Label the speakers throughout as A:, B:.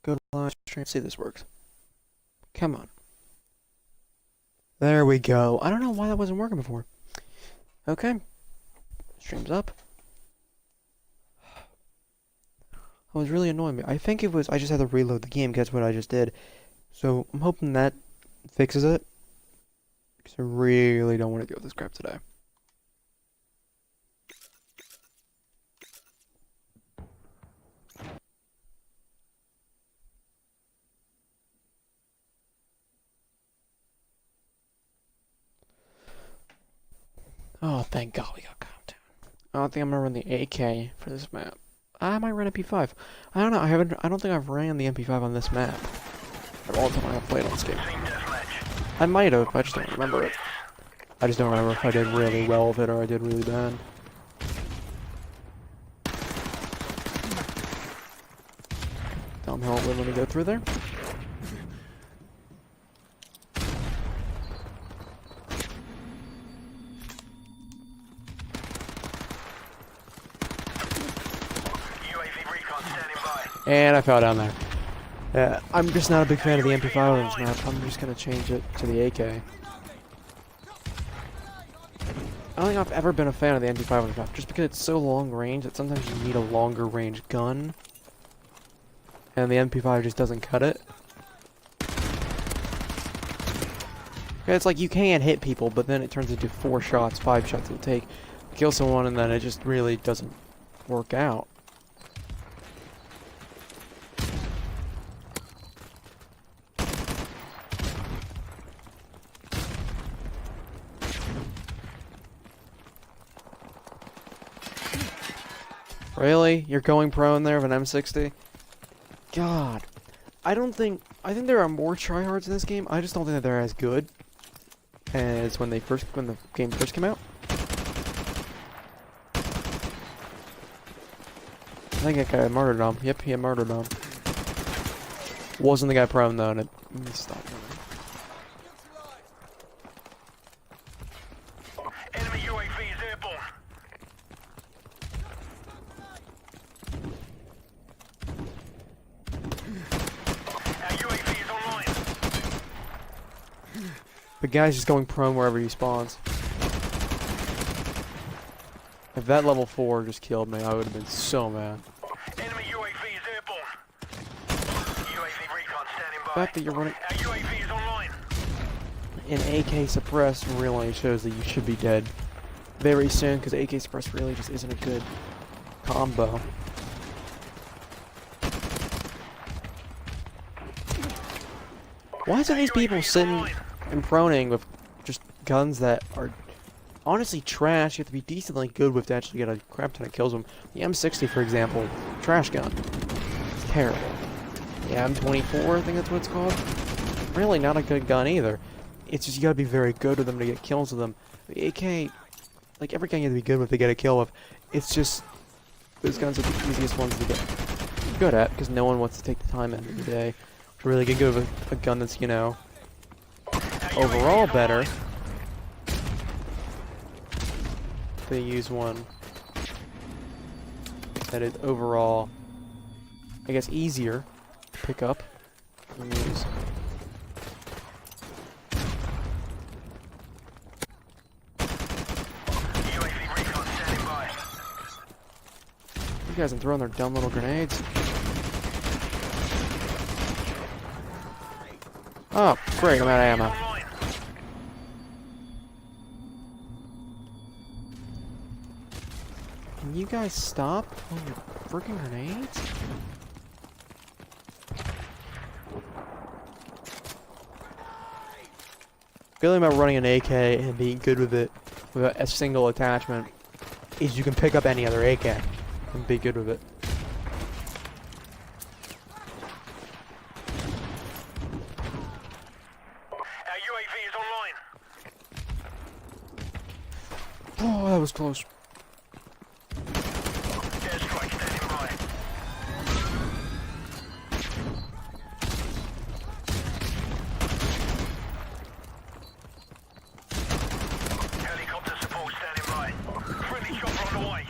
A: Go to live stream. See if this works. Come on. There we go. I don't know why that wasn't working before. Okay. Stream's up. That was really annoying me. I think it was, I just had to reload the game, because that's what I just did. So, I'm hoping that fixes it. Because I really don't want to deal with this crap today. Oh, thank God we got content. I don't think I'm gonna run the AK for this map. I might run MP5. I don't know. I don't think I've ran the MP5 on this map at all time I've played on this game. I might have. I just don't remember it. I just don't remember if I did really well with it or I did really bad. Tom Hill wouldn't let me go through there. And I fell down there. Yeah, I'm just not a big fan of the MP5 on this map. I'm just gonna change it to the AK. I don't think I've ever been a fan of the MP5 on this map, just because it's so long range that sometimes you need a longer range gun. And the MP5 just doesn't cut it. It's like you can hit people, but then it turns into 4 shots, 5 shots it'll take to kill someone, and then it just really doesn't work out. Really? You're going prone there with an M60? God. I think there are more tryhards in this game. I just don't think that they're as good as when the game first came out. I think that guy murdered him. Yep, he murdered him. Wasn't the guy prone though, and it stop running.
B: Enemy UAV is airborne. Our UAV is online.
A: The guy's just going prone wherever he spawns. If that level 4 just killed me, I would have been so mad.
B: Enemy UAV is airborne. UAV recon standing
A: The
B: by.
A: fact that you're running
B: Our UAV is online.
A: an AK suppressed really shows that you should be dead very soon, because AK suppressed really just isn't a good combo. Why is it these people sitting and proning with just guns that are honestly trash? You have to be decently good with to actually get a crap ton of kills with them. The M60, for example, trash gun. It's terrible. The M24, I think that's what it's called. Really not a good gun either. It's just you gotta be very good with them to get kills with them. The AK, like every gun you have to be good with to get a kill with. It's just those guns are the easiest ones to get good at because no one wants to take the time out of the day to really get good with a gun that's, you know, overall better. They use one that is overall, I guess, easier to pick up and use.
B: UAV recon standing by.
A: You guys are throwing their dumb little grenades. Oh, great, I'm out of ammo.
B: Online.
A: Can you guys stop throwing your freaking grenades? The feeling about running an AK and being good with it with a single attachment is you can pick up any other AK and be good with it.
B: Our UAV is online.
A: Oh, that was close.
B: Airstrike standing by. Helicopter support standing by. Friendly chopper on the way.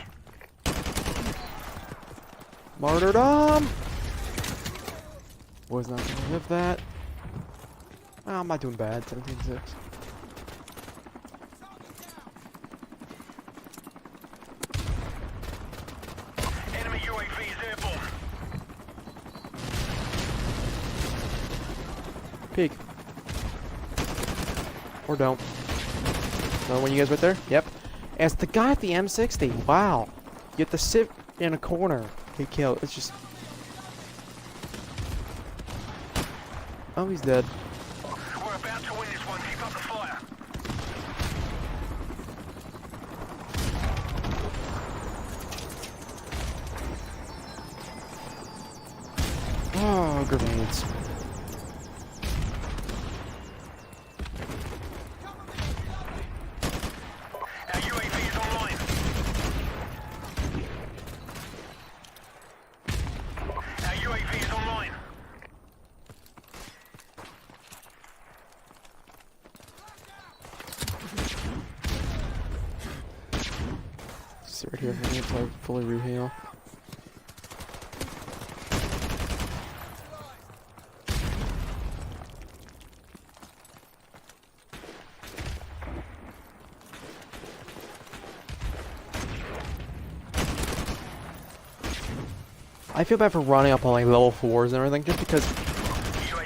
A: Martyrdom! Was not gonna live that. Oh, I'm not doing bad. 17-6.
B: Enemy UAV is airborne.
A: Peek. Or don't. Another one you guys right there? Yep. As the guy at the M60. Wow. You have to sit in a corner. Get killed. It's just... Oh, he's dead.
B: We're about to win this one. Keep up the fire.
A: Oh, grenades.
B: Our UAV is online. Our UAV is online.
A: Sit right here for me until I fully reheal. I feel bad for running up on like level 4s and everything just because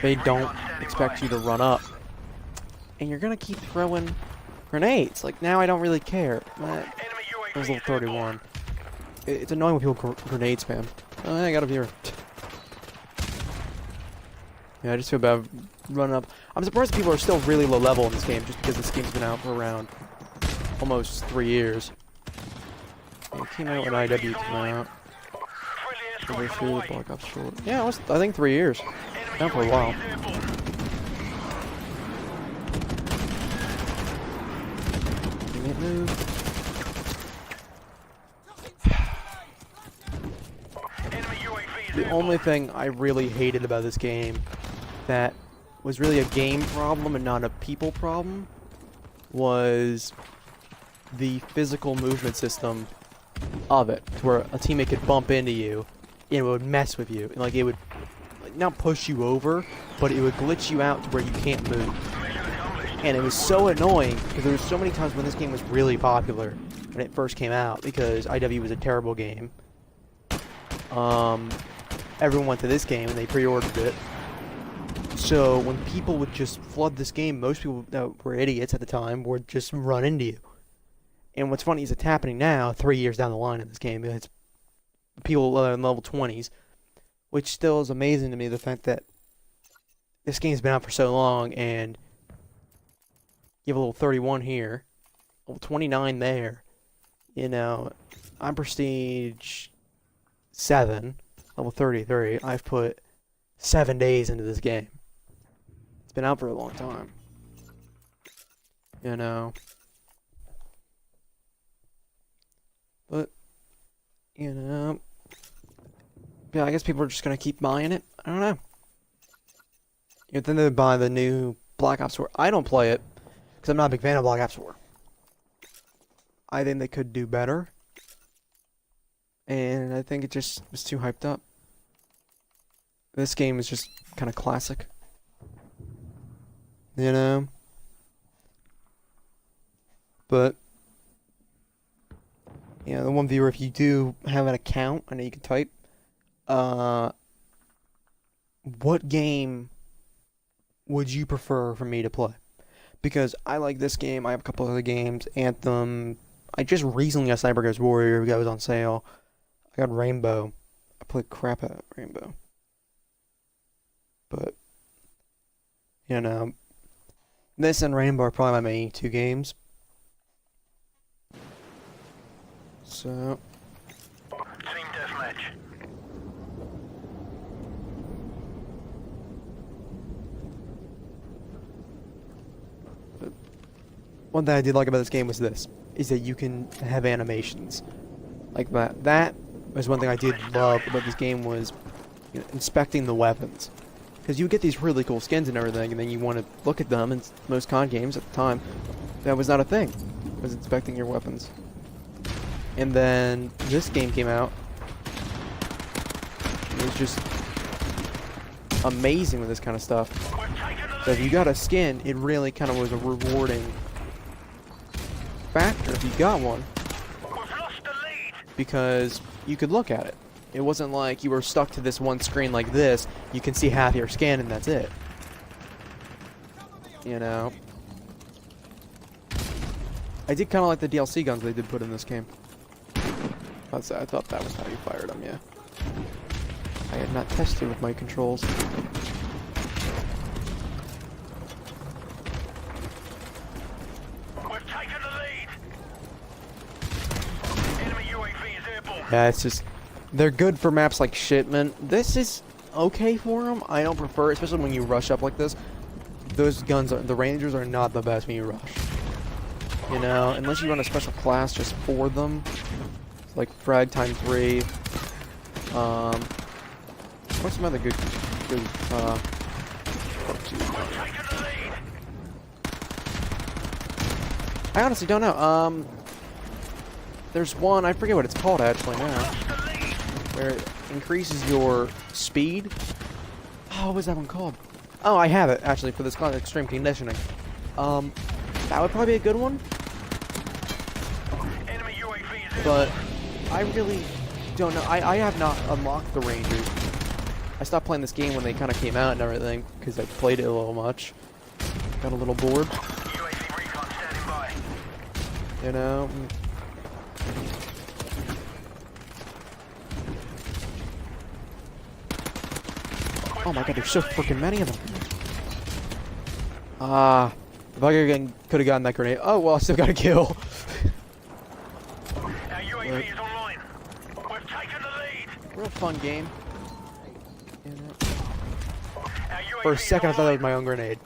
A: they don't expect you to run up. And you're gonna keep throwing grenades. Like now I don't really care.
B: Enemy
A: It was
B: UAV
A: level
B: is airborne.
A: 31. It's annoying when people grenade spam. Oh, I got up here. Yeah, I just feel bad running up. I'm surprised people are still really low level in this game just because this game's been out for around almost 3 years. It came out when IW came out.
B: Friendly
A: Over
B: airstrike
A: through
B: on
A: the
B: the way.
A: Black Ops short. Yeah, it was, I think 3 years.
B: Enemy
A: Down for a
B: UAV
A: while.
B: is airborne.
A: Can't move.
B: Enemy UAV is
A: The
B: airborne.
A: only thing I really hated about this game that was really a game problem and not a people problem was the physical movement system of it, to where a teammate could bump into you and it would mess with you. And like it would like, not push you over, but it would glitch you out to where you can't move.
B: Mission accomplished.
A: And it was so annoying because there was so many times when this game was really popular when it first came out because IW was a terrible game. Everyone went to this game and they pre-ordered it. So when people would just flood this game, most people that were idiots at the time would just run into you. And what's funny is it's happening now, 3 years down the line in this game. It's people in level 20s, which still is amazing to me, the fact that this game's been out for so long and you have a level 31 here, level 29 there. You know, I'm prestige 7, level 33. I've put 7 days into this game. It's been out for a long time. You know. But, you know. Yeah, I guess people are just gonna keep buying it. I don't know. You think they buy the new Black Ops 4. I don't play it, because I'm not a big fan of Black Ops 4. I think they could do better. And I think it just was too hyped up. This game is just kind of classic. You know? But, you know, the one viewer, if you do have an account, I know you can type, what game would you prefer for me to play? Because I like this game, I have a couple other games, Anthem, I just recently got Sniper Ghost Warrior, that was on sale. I got Rainbow. I played crap at Rainbow. But, you know, this and Rainbow are probably my main 2 games. So,
B: Team deathmatch.
A: one thing I did like about this game was this, is that you can have animations like that. That was one thing I did love about this game was, you know, inspecting the weapons. Because you would get these really cool skins and everything, and then you want to look at them, and most COD games at the time, that was not a thing, was inspecting your weapons. And then this game came out, and it was just amazing with this kind of stuff. So if you got a skin, it really kind of was a rewarding factor if you got one. Because you could look at it. It wasn't like you were stuck to this one screen like this. You can see half your skin and that's it. You know? I did kind of like the DLC guns they did put in this game. I thought that was how you fired them, yeah. I had not tested with my controls.
B: We've taken the lead. Enemy UAV is airborne.
A: Yeah, it's just... They're good for maps like Shipment. This is okay for them. I don't prefer it, especially when you rush up like this. Those guns are... The Rangers are not the best when you rush. You know, unless you run a special class just for them. Like frag time 3. What's some other good I honestly don't know. There's one, I forget what it's called actually now, where it increases your speed. Oh, what was that one called? Oh, I have it actually for this kind of extreme conditioning. That would probably be a good one. But I really don't know. I have not unlocked the Rangers. I stopped playing this game when they kind of came out and everything because I played it a little much. Got a little bored.
B: UAV recon standing by.
A: You know. Oh my god, there's so freaking many of them. Ah, if I could have gotten that grenade. Oh well, I still got a kill.
B: Our UAV is online. We've taken the lead.
A: Real fun game. You know.
B: Our UAV
A: For a second, I
B: is
A: thought that was
B: online.
A: my own grenade.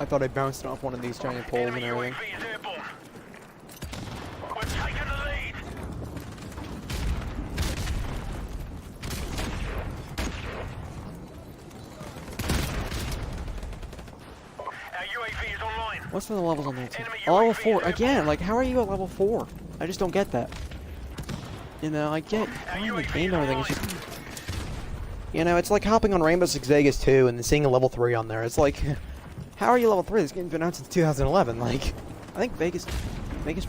A: I thought I bounced it off one of these giant poles and
B: Enemy
A: everything.
B: UAV is airborne. We've taken the lead. Our UAV is online.
A: What's the levels on that team?
B: Enemy
A: Level
B: UAV
A: 4
B: is
A: again. Like, how are you at level 4? I just don't get that. You know, I get playing the game and everything. It's just, you know, it's like hopping on Rainbow Six Vegas 2 and then seeing a level 3 on there. It's like, how are you level 3? This game's been out since 2011. Like, I think Vegas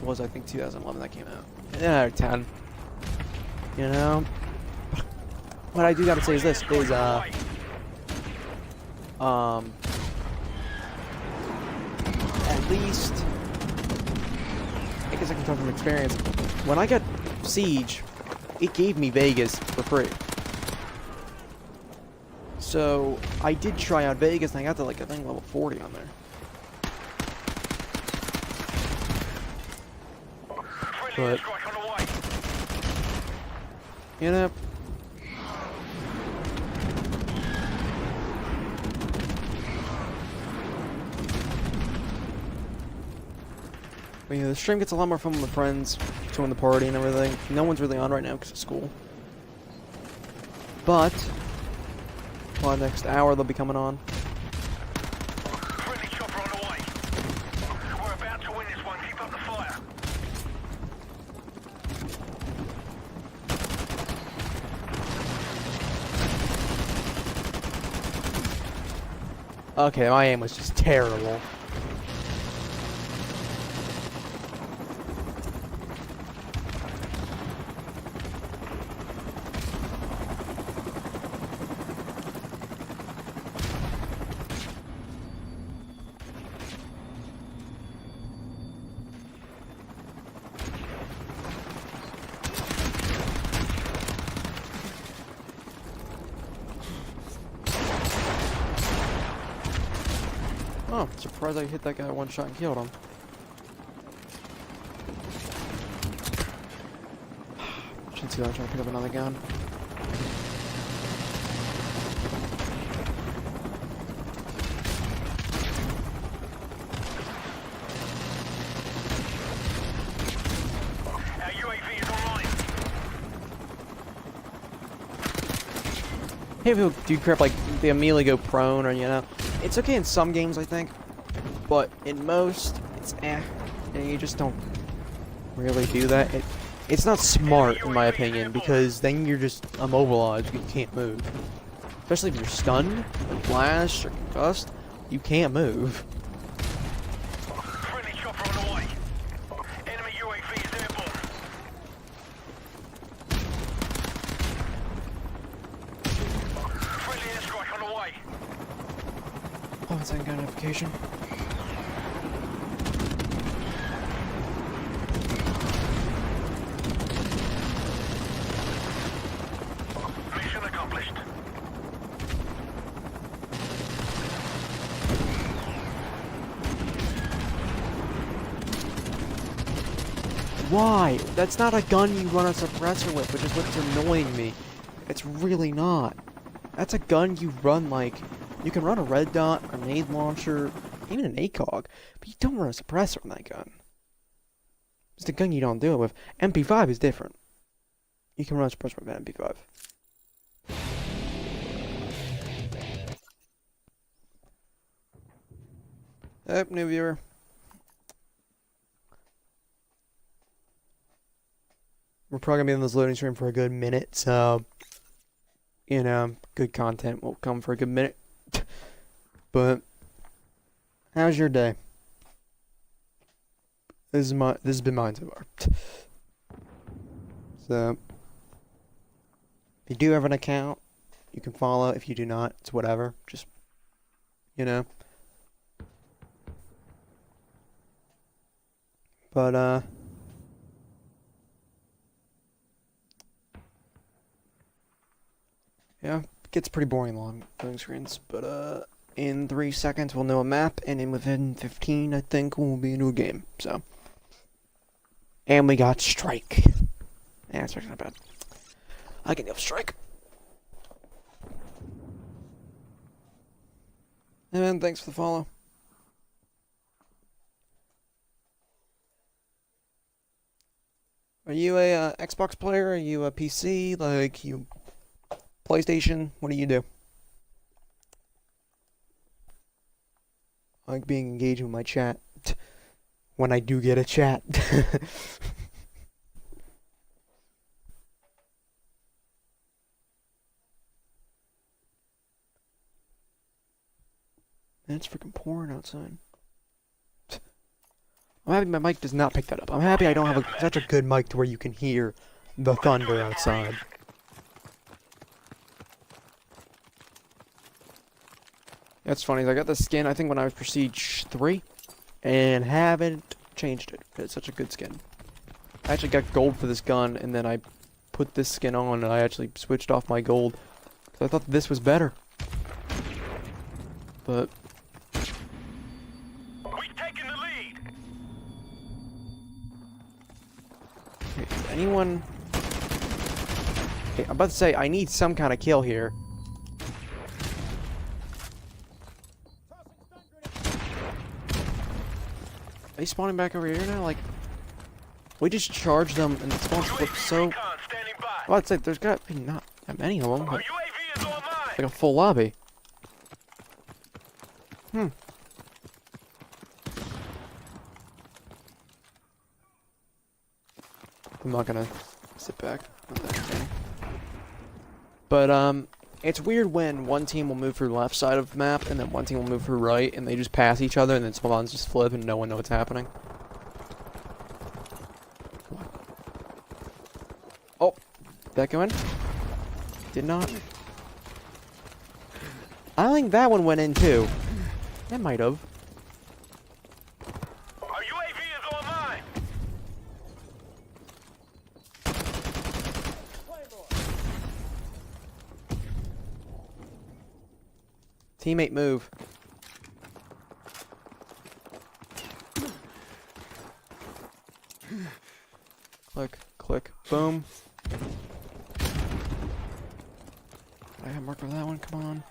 A: was, I think, 2011 that came out. Yeah, 10. You know, what I do gotta say is this is at least, I guess I can talk from experience. When I got Siege, it gave me Vegas for free. So I did try out Vegas, and I got to like I think level 40 on there. But you know. But yeah, the stream gets a lot more fun with friends, join the party and everything. No one's really on right now because of school. But, well, next hour they'll be coming on.
B: Friendly chopper on the way. We're about to win this one. Keep up the fire.
A: Okay, my aim was just terrible. Oh, surprised I hit that guy one shot and killed him. Should see that I'm trying to pick up another gun.
B: Our UAV is online.
A: Hey, if you do crap like they immediately go prone or, you know, it's okay in some games, I think, but in most, it's and you just don't really do that. It's not smart, in my opinion, because then you're just immobilized, you can't move. Especially if you're stunned, or flashed, or concussed, you can't move.
B: Friendly chopper on the way. Enemy UAV is airborne. Friendly airstrike on the way.
A: Oh, it's that notification.
B: Mission accomplished.
A: Why? That's not a gun you run a suppressor with, which is what's annoying me. It's really not. That's a gun you run like... You can run a red dot, a grenade launcher, even an ACOG, but you don't run a suppressor on that gun. It's the gun you don't do it with. MP5 is different. You can run a suppressor with an MP5. Yep, new viewer. We're probably gonna be in this loading screen for a good minute, so you know, good content will come for a good minute. But how's your day? This has been mine so far. So if you do have an account, you can follow. If you do not, it's whatever. Just you know. But yeah, it gets pretty boring long loading screens, but in 3 seconds we'll know a map, and within 15 I think we'll be into a game, so. And we got Strike. Yeah, Strike's not bad. I can deal with Strike. And thanks for the follow. Are you a Xbox player? Are you a PC? Like, you PlayStation? What do you do? I like being engaged with my chat. When I do get a chat. Man, it's freaking pouring outside. I'm happy my mic does not pick that up. I'm happy I don't have such a good mic to where you can hear the thunder outside. That's funny. I got this skin, I think, when I was Prestige 3, and haven't changed it. It's such a good skin. I actually got gold for this gun, and then I put this skin on, and I actually switched off my gold. So I thought this was better. But
B: We've taken the lead.
A: anyone... Okay, I'm about to say, I need some kind of kill here. Are they spawning back over here now? Like, we just charged them and the spawn flipped so...
B: Recon standing by.
A: Well, I'd say there's got to be not that many of them,
B: Our
A: but
B: UAV is online.
A: like a full lobby. I'm not gonna sit back. But, it's weird when one team will move through the left side of the map, and then one team will move through right, and they just pass each other, and then spawns just flip, and no one knows what's happening. Oh, did that go in? Did not. I think that one went in, too. That might have.
B: Our UAV is online.
A: Teammate move. Click, click, boom. I have marked for that one, come on.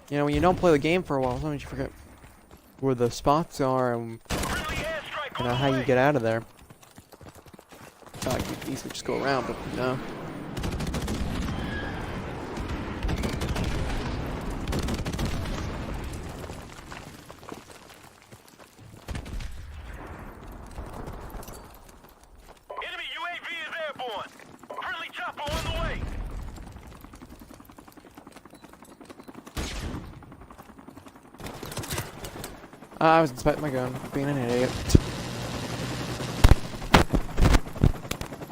A: You know, when you don't play the game for a while, sometimes you forget where the spots are and
B: Friendly airstrike
A: you know
B: on
A: how
B: the
A: you
B: way.
A: get out of there. I could easily just go around, but no.
B: Enemy UAV is airborne. Friendly chopper on the way.
A: I was inspecting my gun, being an idiot.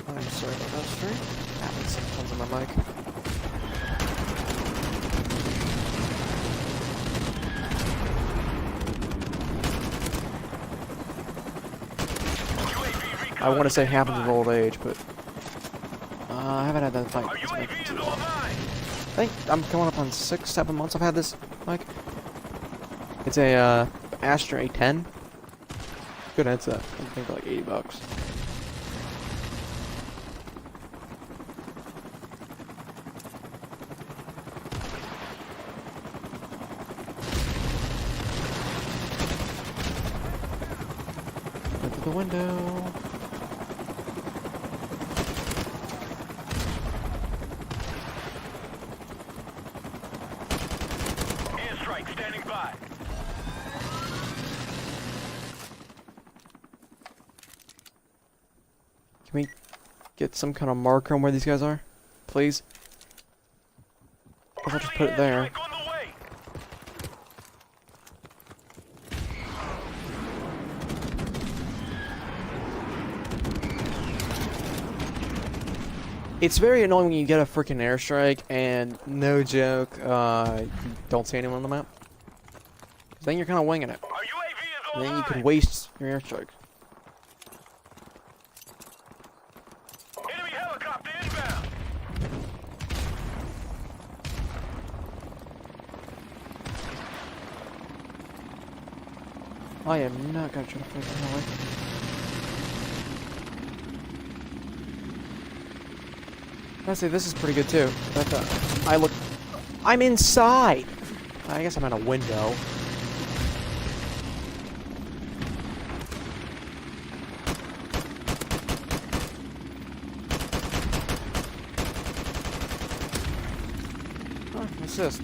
A: I'm sorry about that stream. Happens sometimes on my mic. I want to say happens with old age, but I haven't had that fight with this mic for too long. I think I'm coming up on 6-7 months I've had this mic. It's a Astra A10. Good headset. I think for like $80. Went through the window.
B: Airstrike standing by.
A: Can we get some kind of marker on where these guys are? Please? I'll just put it there.
B: Airstrike on the way.
A: It's very annoying when you get a freaking airstrike and, no joke, you don't see anyone on the map. 'Cause then you're kind of winging it.
B: Our UAV is
A: And then you
B: online.
A: could waste your airstrike.
B: Enemy helicopter inbound.
A: I am not gonna try to fight that way. I say this is pretty good too. But, I'm inside! I guess I'm at a window. Oh, assist.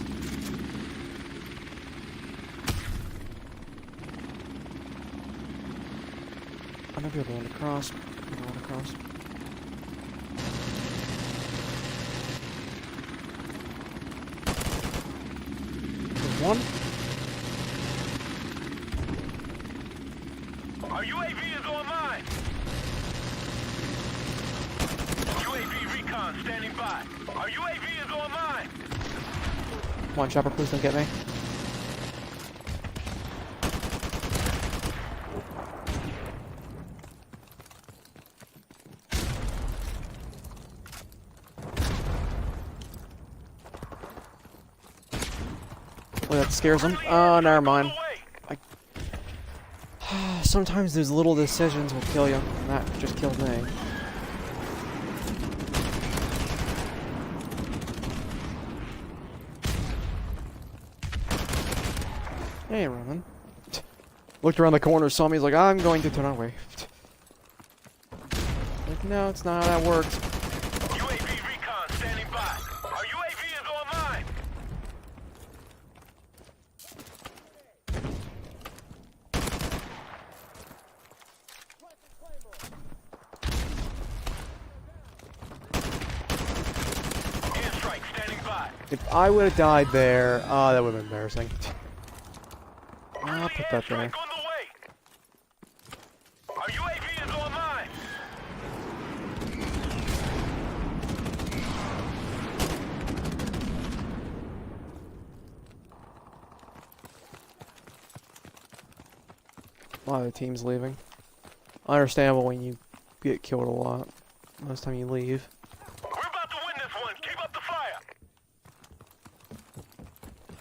A: I'm gonna be able to run across. Run across. There's one.
B: Our UAV is online. UAV recon standing by. Our UAV is online.
A: Come on, chopper, please don't get me. Well, that scares them. Oh, never mind. Sometimes those little decisions will kill you, and that just killed me. Hey, Roman. Looked around the corner, saw me, he's like, I'm going to turn away. Like, no, it's not how that works.
B: UAV recon standing by. Our UAV is online. Airstrike standing by.
A: If I would have died there, oh, that would have been embarrassing. I'll put that there.
B: Airstrike on the way. Our UAV is online.
A: A lot of the team's leaving. Understandable when you get killed a lot. Most time you leave.
B: We're about to win this one. Keep up the fire.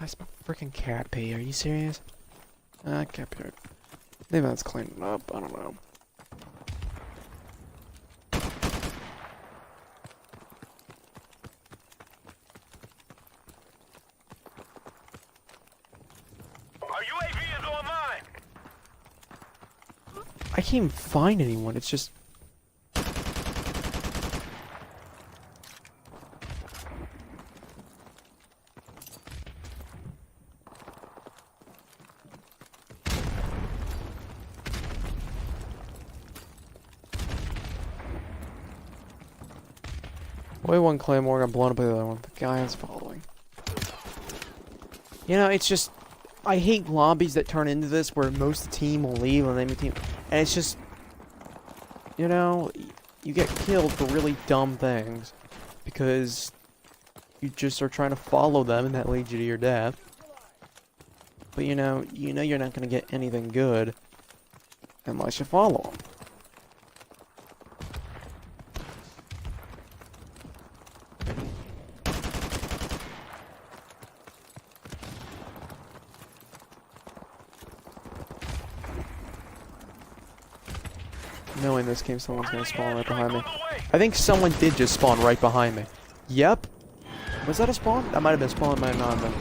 A: I smell freaking cat pee. Are you serious? Cat pee. Maybe that's cleaning up. I don't know.
B: Our UAV is online.
A: I can't even find anyone. It's just. Way one claymore got blown up by the other one. The guy is following. You know, it's just I hate lobbies that turn into this where most of the team will leave and then the team, and it's just, you know, you get killed for really dumb things because you just are trying to follow them and that leads you to your death. But you know you're not gonna get anything good unless you follow them. No, in this game, someone's gonna spawn right behind me. I think someone did just spawn right behind me. Yep. Was that a spawn? That might have been spawn, might not have been.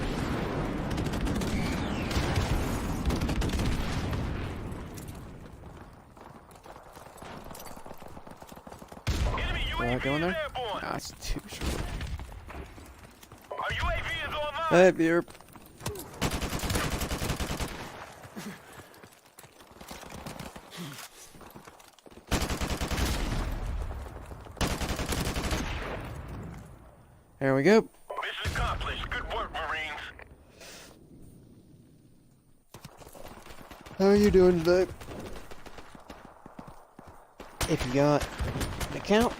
A: Will I go in there? Nah, it's too short. Hey, you're... There we go.
B: Mission accomplished. Good work, Marines.
A: How are you doing today? If you got an account,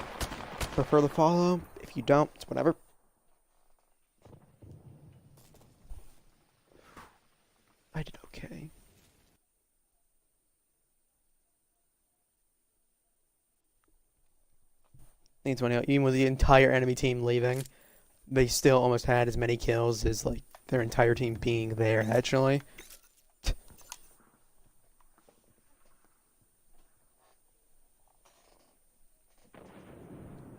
A: prefer the follow. If you don't, it's whatever. I did okay. I think it's funny how even with the entire enemy team leaving, they still almost had as many kills as like their entire team being there actually. How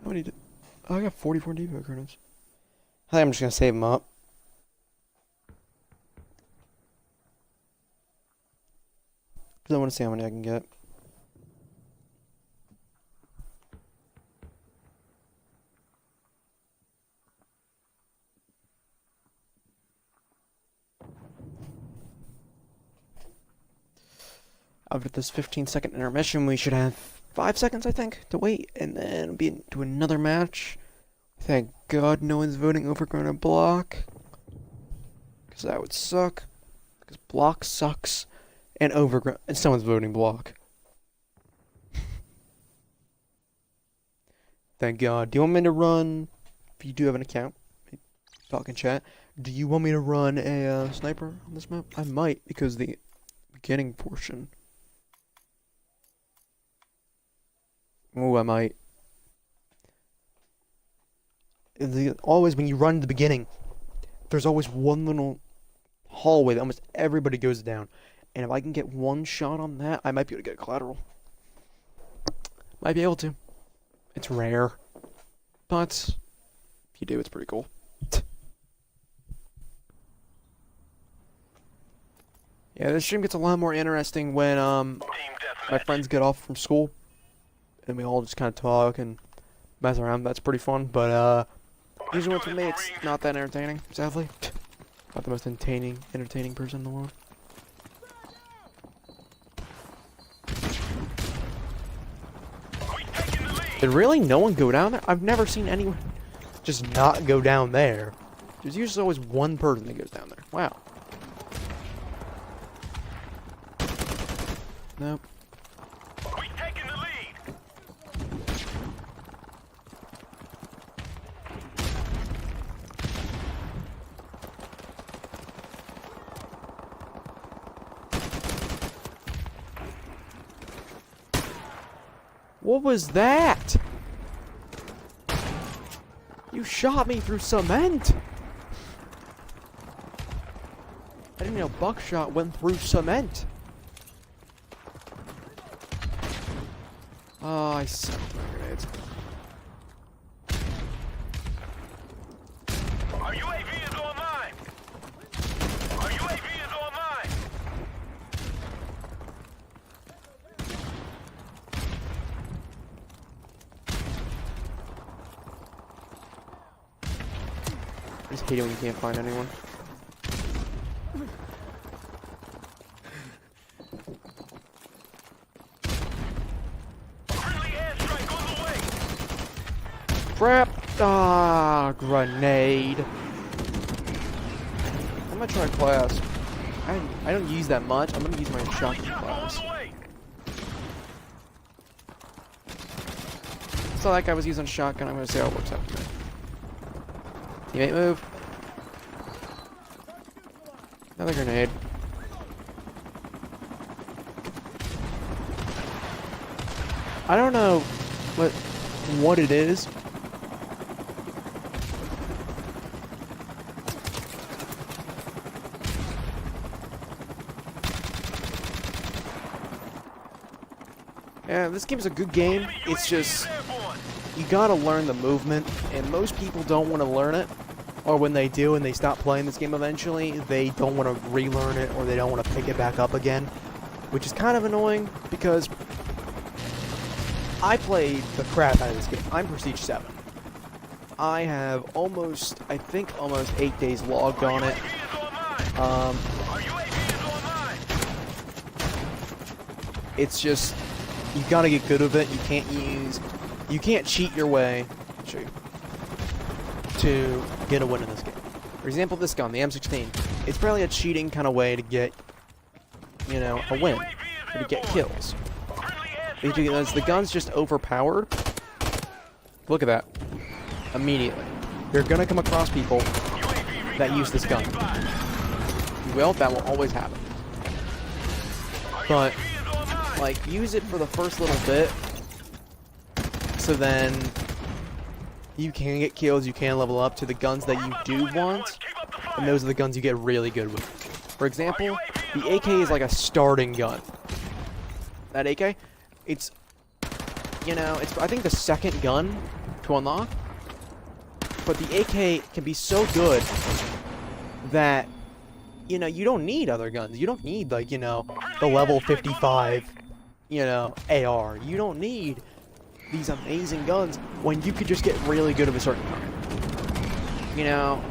A: many did... Oh, I got 44 depot credits. I think I'm just gonna save them up. Because I want to see how many I can get. After this 15-second intermission, we should have 5 seconds, I think, to wait, and then be into another match. Thank God no one's voting overgrown and block. Because that would suck. Because block sucks. And overgrown. And someone's voting block. Thank God. Do you want me to run... If you do have an account, talk in chat. Do you want me to run a sniper on this map? I might, because the beginning portion... Oh, I might. Always when you run to the beginning, there's always one little hallway that almost everybody goes down. And if I can get one shot on that, I might be able to get a collateral. Might be able to. It's rare. But if you do, it's pretty cool. Yeah, this stream gets a lot more interesting when my friends get off from school. And we all just kind of talk and mess around. That's pretty fun. But usually for me, it's not that entertaining, sadly. Not the most entertaining person in the world. Did really no one go down there? I've never seen anyone just not go down there. There's usually always one person that goes down there. Wow. Nope. What was that? You shot me through cement. I didn't know buckshot went through cement. Oh, I suck at grenades.
B: Our UAV is online. Our UAV is online.
A: I just hate it when you can't find anyone. Crap! Ah, grenade. I'm gonna try class. I don't use that much. I'm gonna use my shotgun class. So that guy was using a shotgun. I'm gonna see how it works out for me. Teammate move. Another grenade. I don't know what it is. Yeah, this game's a good game. It's just you gotta learn the movement, and most people don't want to learn it. Or when they do and they stop playing this game eventually, they don't want to relearn it or they don't want to pick it back up again. Which is kind of annoying because I played the crap out of this game. I'm Prestige 7. I have almost 8 days logged on it. It's just, you gotta get good with it. You can't cheat your way. I'll show you. To get a win in this game. For example, this gun, the M16. It's probably a cheating kind of way to get, you know, a win. Or to get kills. Because the gun's just overpowered. Look at that. Immediately. You're gonna come across people that use this gun. You will, that will always happen. But, like, use it for the first little bit. So then you can get kills, you can level up to the guns that you do want, and those are the guns you get really good with. For example, the AK is like a starting gun. That AK, it's, you know, it's I think the second gun to unlock, but the AK can be so good that, you know, you don't need other guns. You don't need, like, you know, the level 55, you know, AR. You don't need these amazing guns when you could just get really good of a certain gun. You know,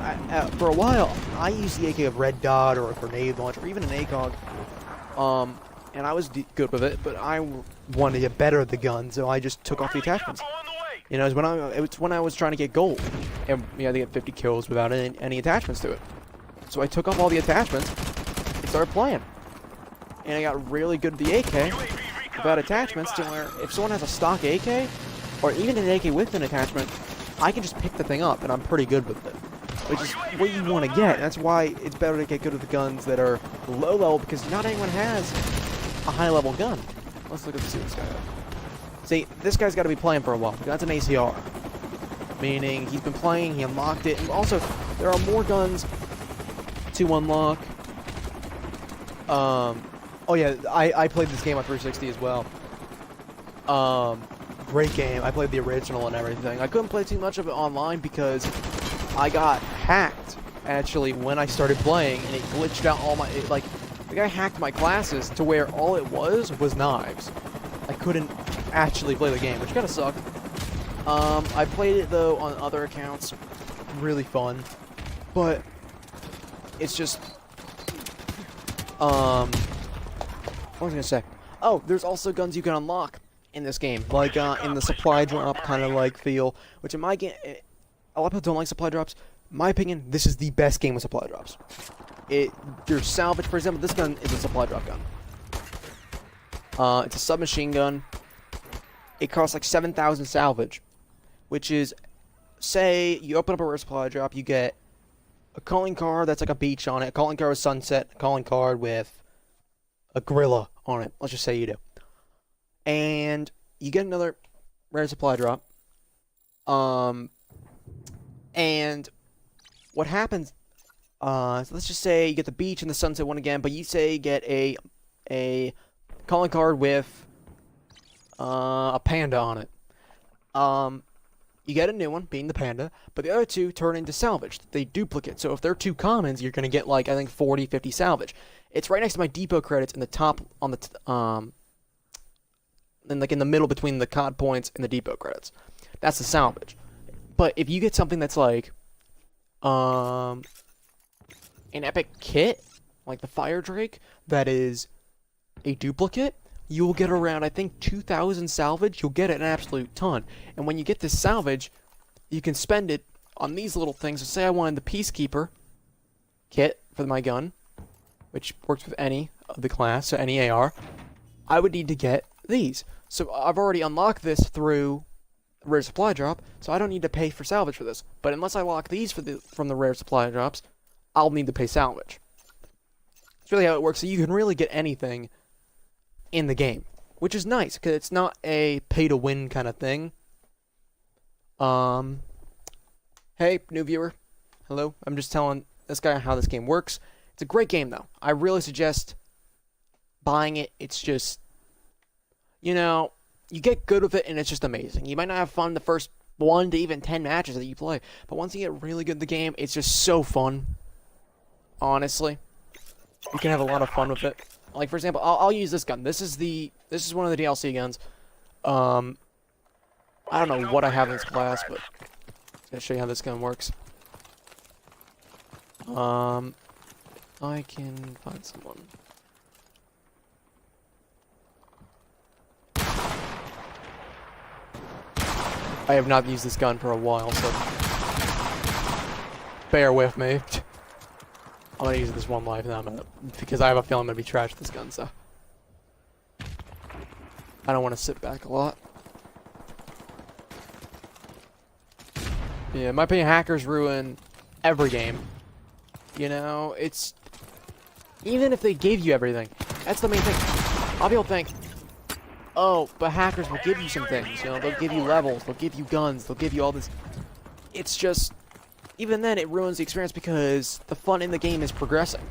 A: for a while, I used the AK of Red Dot or a grenade launcher or even an ACOG, and I was good with it, but I wanted to get better at the gun, so I just took off the attachments. You know, it's when I was trying to get gold, and you know, to get 50 kills without any attachments to it. So I took off all the attachments and started playing, and I got really good at the AK without attachments, to where if someone has a stock AK, or even an AK with an attachment, I can just pick the thing up, and I'm pretty good with it. Which is what you want to get. That's why it's better to get good at the guns that are low level, because not anyone has a high level gun. Let's look at see this guy up. See, this guy's got to be playing for a while. That's an ACR. Meaning, he's been playing, he unlocked it, and also, there are more guns to unlock. Oh yeah, I played this game on 360 as well. Great game. I played the original and everything. I couldn't play too much of it online because I got hacked, actually, when I started playing, and it glitched out all my, like, the guy hacked my classes to where all it was knives. I couldn't actually play the game, which kind of sucked. I played it, though, on other accounts. Really fun. But it's just, what was I gonna say? Oh, there's also guns you can unlock in this game, like in the supply drop kind of like feel, which in my game, a lot of people don't like supply drops. In my opinion, this is the best game with supply drops. Your salvage, for example, this gun is a supply drop gun. It's a submachine gun. It costs like 7,000 salvage, which is, say you open up a rare supply drop, you get a calling card that's like a beach on it, a calling card with sunset, a calling card with a gorilla on it. Let's just say you do. And you get another rare supply drop. And what happens, so let's just say you get the beach and the sunset one again, but you say get a calling card with a panda on it. You get a new one, being the panda, but the other two turn into salvage. They duplicate. So if they're two commons, you're going to get, like, I think 40, 50 salvage. It's right next to my depot credits in the top, on the, and like in the middle between the COD points and the depot credits. That's the salvage. But if you get something that's like, an epic kit, like the Fire Drake, that is a duplicate, you will get around, I think, 2,000 salvage. You'll get it an absolute ton. And when you get this salvage, you can spend it on these little things. So say I wanted the Peacekeeper kit for my gun, which works with any of the class, so any AR, I would need to get these. So I've already unlocked this through rare supply drop, so I don't need to pay for salvage for this. But unless I lock these from the rare supply drops, I'll need to pay salvage. It's really how it works. So you can really get anything in the game, which is nice because it's not a pay-to-win kind of thing. Hey, new viewer. Hello. I'm just telling this guy how this game works. It's a great game, though. I really suggest buying it. It's just, you know, you get good with it, and it's just amazing. You might not have fun the first 1 to even 10 matches that you play, but once you get really good at the game, it's just so fun. Honestly, you can have a lot of fun with it. Like, for example, I'll use this gun. This is one of the DLC guns. I don't know what I have in this class, but I'll show you how this gun works. I can find someone. I have not used this gun for a while, so bear with me. I'm gonna use this one life now, because I have a feeling I'm gonna be trash with this gun, so I don't want to sit back a lot. Yeah, in my opinion, hackers ruin every game. You know, it's even if they gave you everything, that's the main thing. A lot of people think, oh, but hackers will give you some things. You know, they'll give you levels, they'll give you guns, they'll give you all this. It's just, even then, it ruins the experience because the fun in the game is progressing.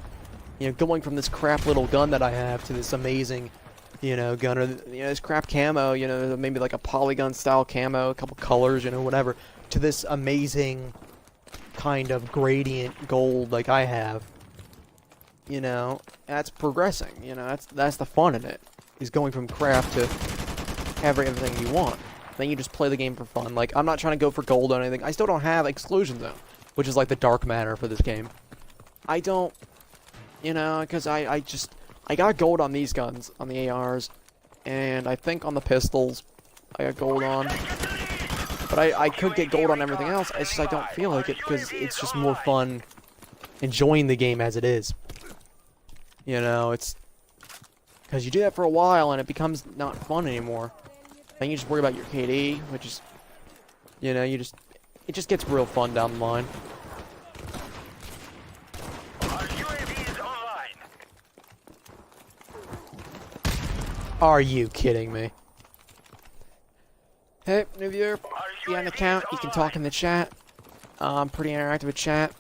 A: You know, going from this crap little gun that I have to this amazing, you know, gun, or, you know, this crap camo, you know, maybe like a polygon style camo, a couple colors, you know, whatever, to this amazing kind of gradient gold like I have. You know, that's progressing. You know, that's the fun in it, is going from crap to everything you want. Then you just play the game for fun. Like, I'm not trying to go for gold or anything. I still don't have Exclusion Zone, which is like the dark matter for this game. I don't, you know, because I got gold on these guns, on the ARs, and I think on the pistols I got gold on. But I could get gold on everything else. It's just I don't feel like it because it's just more fun enjoying the game as it is. You know, it's because you do that for a while and it becomes not fun anymore. Then you just worry about your KD, which is, you know, it just gets real fun down the line. Are you kidding me? Hey, new viewer. If you have an account, you can talk in the chat. I'm pretty interactive with chat.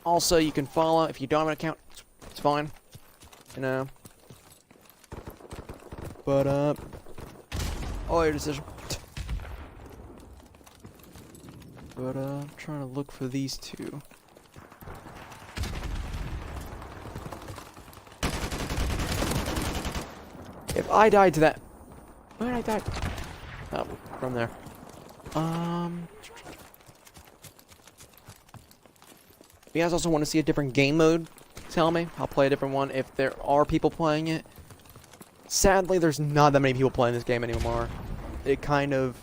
A: Also, you can follow. If you don't have an account, it's fine. You know. But, all your decision. But, I'm trying to look for these two. If I died to that... Where did I die? Oh, from there. If you guys also want to see a different game mode, tell me. I'll play a different one if there are people playing it. Sadly, there's not that many people playing this game anymore. It kind of,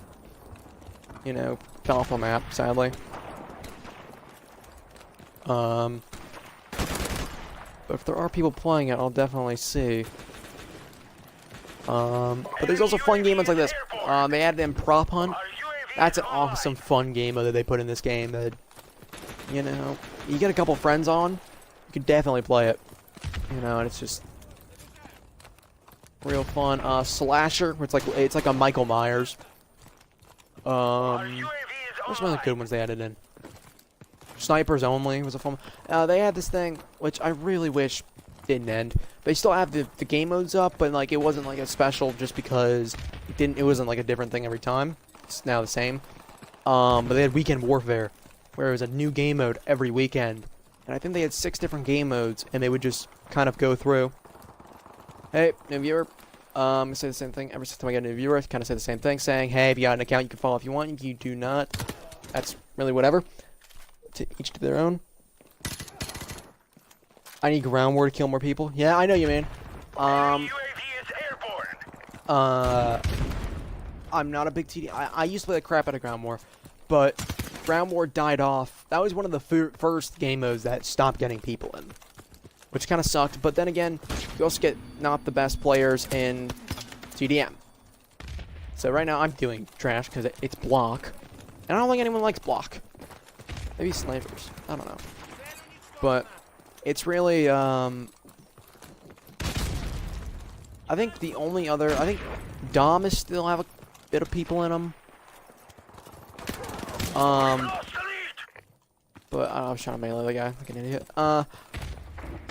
A: you know, fell off the map, sadly. But if there are people playing it, I'll definitely see. But there's also fun game modes like this. They added in Prop Hunt. That's an awesome fun game mode that they put in this game that, you know, you get a couple friends on, you can definitely play it. You know, and it's just real fun. Slasher, it's like a Michael Myers. What's some of the good ones they added in? Snipers Only was a fun one. They had this thing, which I really wish didn't end. They still have the game modes up, but like it wasn't like a special just because it wasn't like a different thing every time. It's now the same. But they had Weekend Warfare, where it was a new game mode every weekend. And I think they had 6 different game modes, and they would just kind of go through. Hey, new viewer. I say the same thing every time I get a new viewer. I kind of say the same thing, saying, hey, if you got an account, you can follow if you want. If you do not, that's really whatever. To each to their own. I need ground war to kill more people. Yeah, I know you, man. I'm not a big TD. I used to play the crap out of ground war, but ground war died off. That was one of the first game modes that stopped getting people in. which kind of sucked. But then again, you also get not the best players in TDM. So right now I'm doing trash because it's block. And I don't think anyone likes block. Maybe snipers. I don't know. But it's really, I think the only other, I think Dom is still have a bit of people in him. But I was trying to melee the guy like an idiot.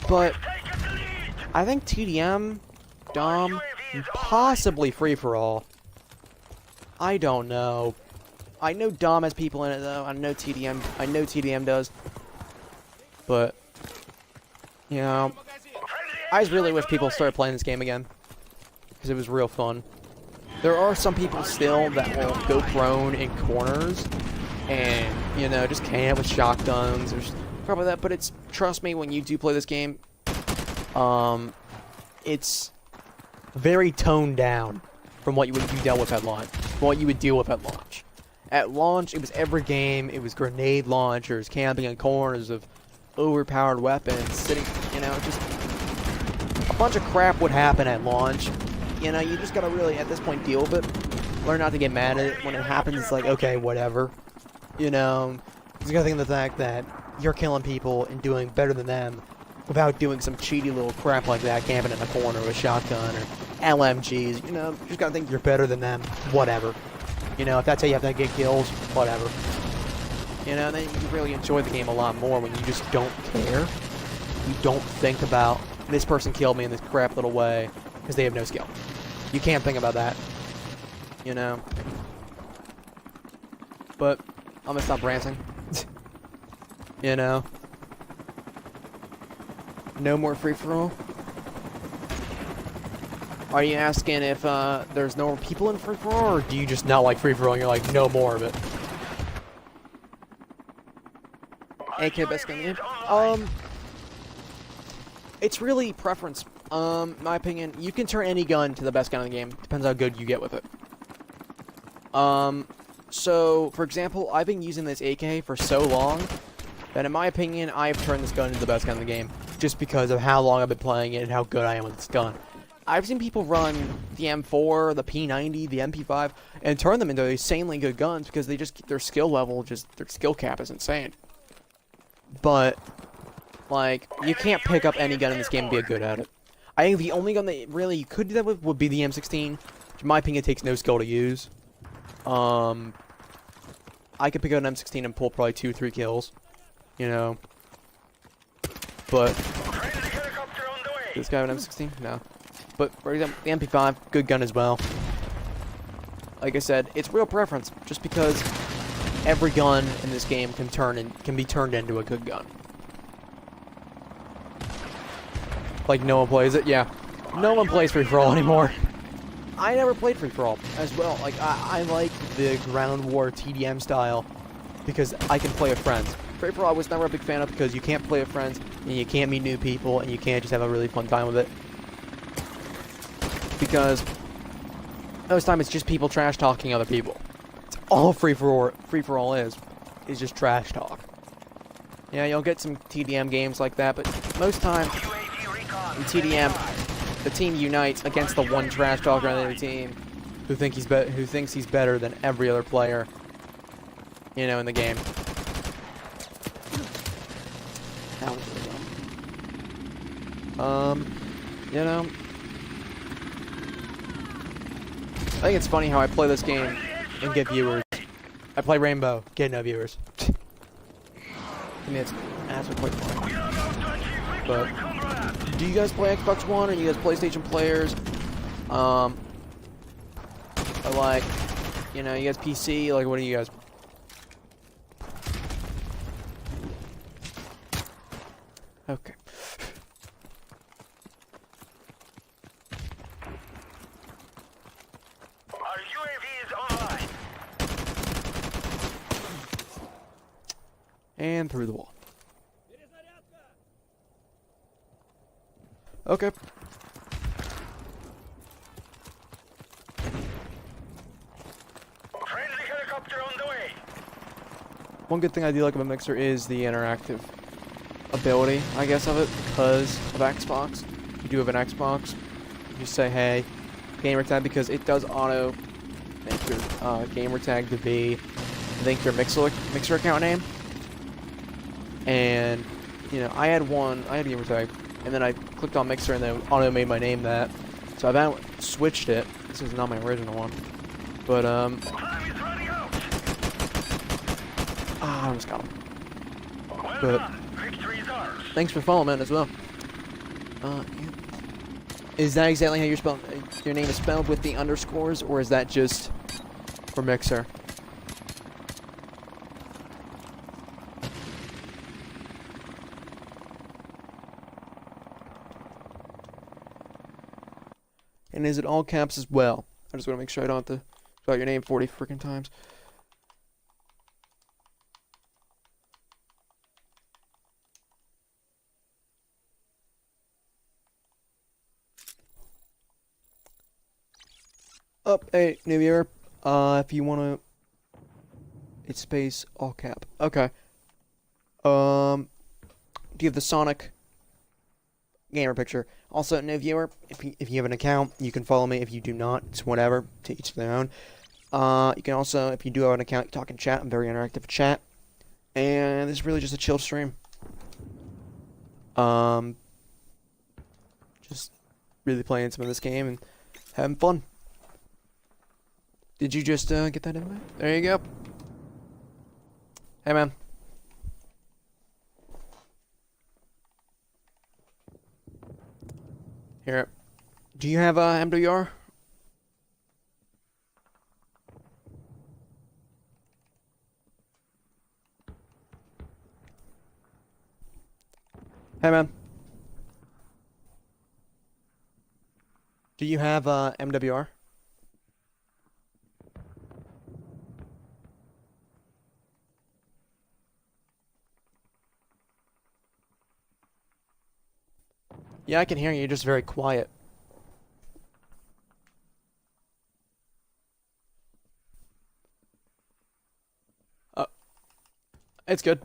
A: But I think TDM, Dom, and possibly free for all. I don't know. I know Dom has people in it though. I know TDM does. But you know, I just really wish people started playing this game again because it was real fun. There are some people still that will go prone in corners and, you know, just camp with shotguns or probably that. But it's, trust me, when you do play this game, it's very toned down from what you dealt with at launch. What you would deal with at launch. At launch, it was every game. It was grenade launchers, camping in corners of overpowered weapons, sitting, you know, just a bunch of crap would happen at launch. You know, you just gotta really, at this point, deal with it. Learn not to get mad at it. When it happens, it's like, okay, whatever. You know, you just gotta think of the fact that you're killing people and doing better than them without doing some cheaty little crap like that, camping in a corner with a shotgun or LMGs. You know, you just gotta think you're better than them, whatever. You know, if that's how you have to get kills, whatever. You know, then you really enjoy the game a lot more when you just don't care. You don't think about, this person killed me in this crap little way, because they have no skill. You can't think about that. You know? But, I'm gonna stop ranting. You know? No more free-for-all? Are you asking if there's no more people in free-for-all, or do you just not like free-for-all and you're like, no more of it? AK best gun in the game? It's really preference. My opinion, you can turn any gun to the best gun in the game. Depends how good you get with it. So, for example, I've been using this AK for so long that in my opinion, I've turned this gun into the best gun in the game. Just because of how long I've been playing it and how good I am with this gun. I've seen people run the M4, the P90, the MP5, and turn them into insanely good guns because they just, their skill level, their skill cap is insane. But, like, you can't pick up any gun in this game and be good at it. I think the only gun that really you could do that with would be the M16, which in my opinion takes no skill to use. I could pick up an M16 and pull probably 2-3 kills, you know. But, does this guy have an M16? No. But, for example, the MP5, good gun as well. Like I said, it's real preference, just because every gun in this game can be turned into a good gun. Like, no one plays it? Yeah. No one plays free-for-all anymore. I never played free-for-all as well. Like, I like the ground war TDM style because I can play with friends. Free-for-all I was never a big fan of because you can't play with friends, and you can't meet new people, and you can't just have a really fun time with it. Because most time it's just people trash-talking other people. It's all free-for-all is just trash talk. Yeah, you'll get some TDM games like that, but most time in TDM, the team unites against the one trash talker on the other team who thinks he's better than every other player, you know, in the game. That was really dumb. You know, I think it's funny how I play this game and get viewers. I play Rainbow, get no viewers. I mean, it's actually quite funny. But do you guys play Xbox One? Or are you guys PlayStation players? Or like, you know, you guys PC? Like, what are you guys? Okay.
B: Our UAV is online.
A: And through the wall. Okay.
B: Friendly helicopter on the way.
A: One good thing I do like about Mixer is the interactive ability, I guess, of it because of Xbox. If you do have an Xbox, you say, hey, gamer tag, because it does auto make your gamer tag to be, I think, your Mixer account name. And, you know, I had gamer tag, and then I clicked on Mixer, and then auto made my name that. So I've now switched it. This is not my original one. But, I almost got him. But thanks for following, man, as well. Yeah. Is that exactly how your name is spelled with the underscores, or is that just for Mixer? And is it all caps as well? I just want to make sure I don't have to spell your name 40 freaking times. Hey, new viewer. If you wanna, it's space all cap. Okay. Do you have the Sonic gamer picture? Also, new viewer, if you have an account, you can follow me. If you do not, it's whatever. To each their own. You can also, if you do have an account, talk in chat. I'm very interactive chat, and this is really just a chill stream. Just really playing some of this game and having fun. Did you just get that invite? There you go. Hey, man. Here. Do you have MWR? Hey, man. Do you have MWR? Yeah, I can hear you. You're just very quiet. It's good.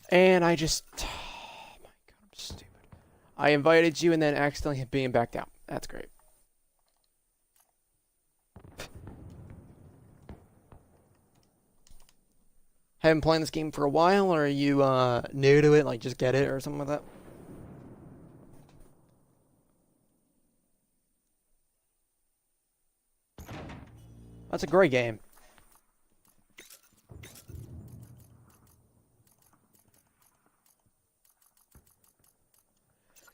A: And I just... Oh my god, I'm stupid. I invited you and then accidentally hit B and backed out. That's great. Haven't playing this game for a while, or are you new to it, like just get it or something like that? That's a great game.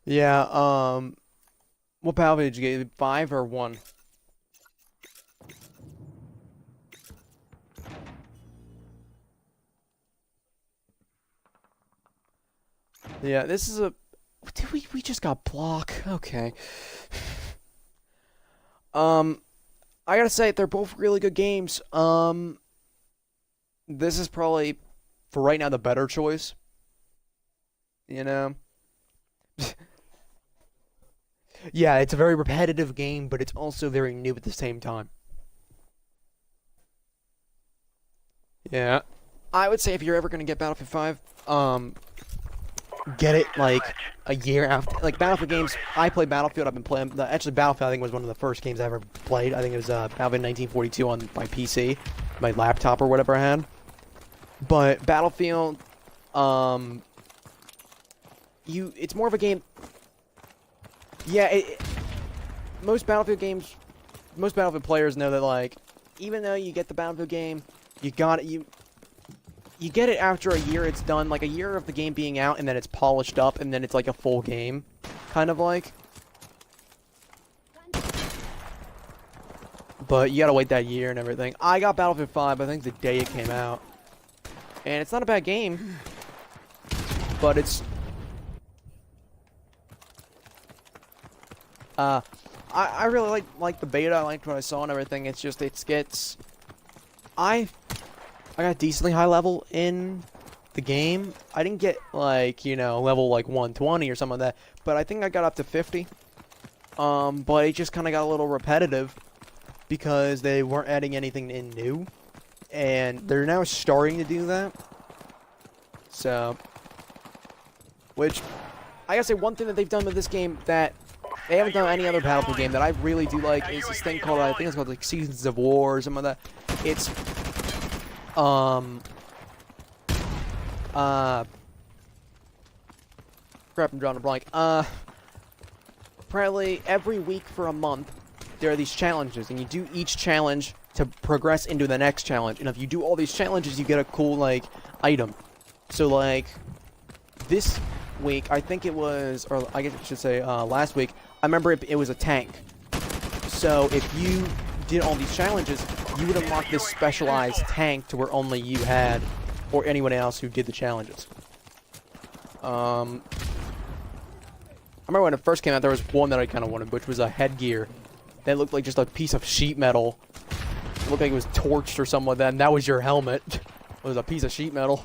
A: Yeah, what Battlefield did you get? 5 or 1? Yeah, this is a... Did we just got block. Okay. I gotta say, they're both really good games. This is probably, for right now, the better choice. You know? Yeah, it's a very repetitive game, but it's also very new at the same time. Yeah. I would say if you're ever gonna get Battlefield 5, get it like a year after. Like Battlefield games, I play Battlefield. I've been playing. Actually, Battlefield I think was one of the first games I ever played. I think it was Battlefield 1942 on my PC, my laptop or whatever I had. But Battlefield, it's more of a game. Yeah, most Battlefield games, most Battlefield players know that like, even though you get the Battlefield game, you get it after a year it's done, like a year of the game being out, and then it's polished up, and then it's like a full game, kind of like. But you gotta wait that year and everything. I got Battlefield 5, I think the day it came out. And it's not a bad game, but it's... I really like the beta, I liked what I saw and everything, it's just, it gets... I got decently high level in the game. I didn't get, like, you know, level, like, 120 or something like that. But I think I got up to 50. But it just kind of got a little repetitive. Because they weren't adding anything in new. and they're now starting to do that. So, which I gotta say, one thing that they've done with this game that they haven't done any other Battlefield game that I really do like is this thing called, I think it's called like Seasons of War or something like that. It's crap, I'm drawing a blank. Probably every week for a month, there are these challenges, and you do each challenge to progress into the next challenge. And if you do all these challenges, you get a cool, like, item. So, like, this week, I think it was, or I guess I should say last week, I remember it was a tank. So, if you did all these challenges, you would unlock this specialized tank to where only you had, or anyone else who did the challenges. I remember when it first came out, there was one that I kind of wanted, which was a headgear that looked like just a piece of sheet metal. It looked like it was torched or something like that, and that was your helmet. It was a piece of sheet metal.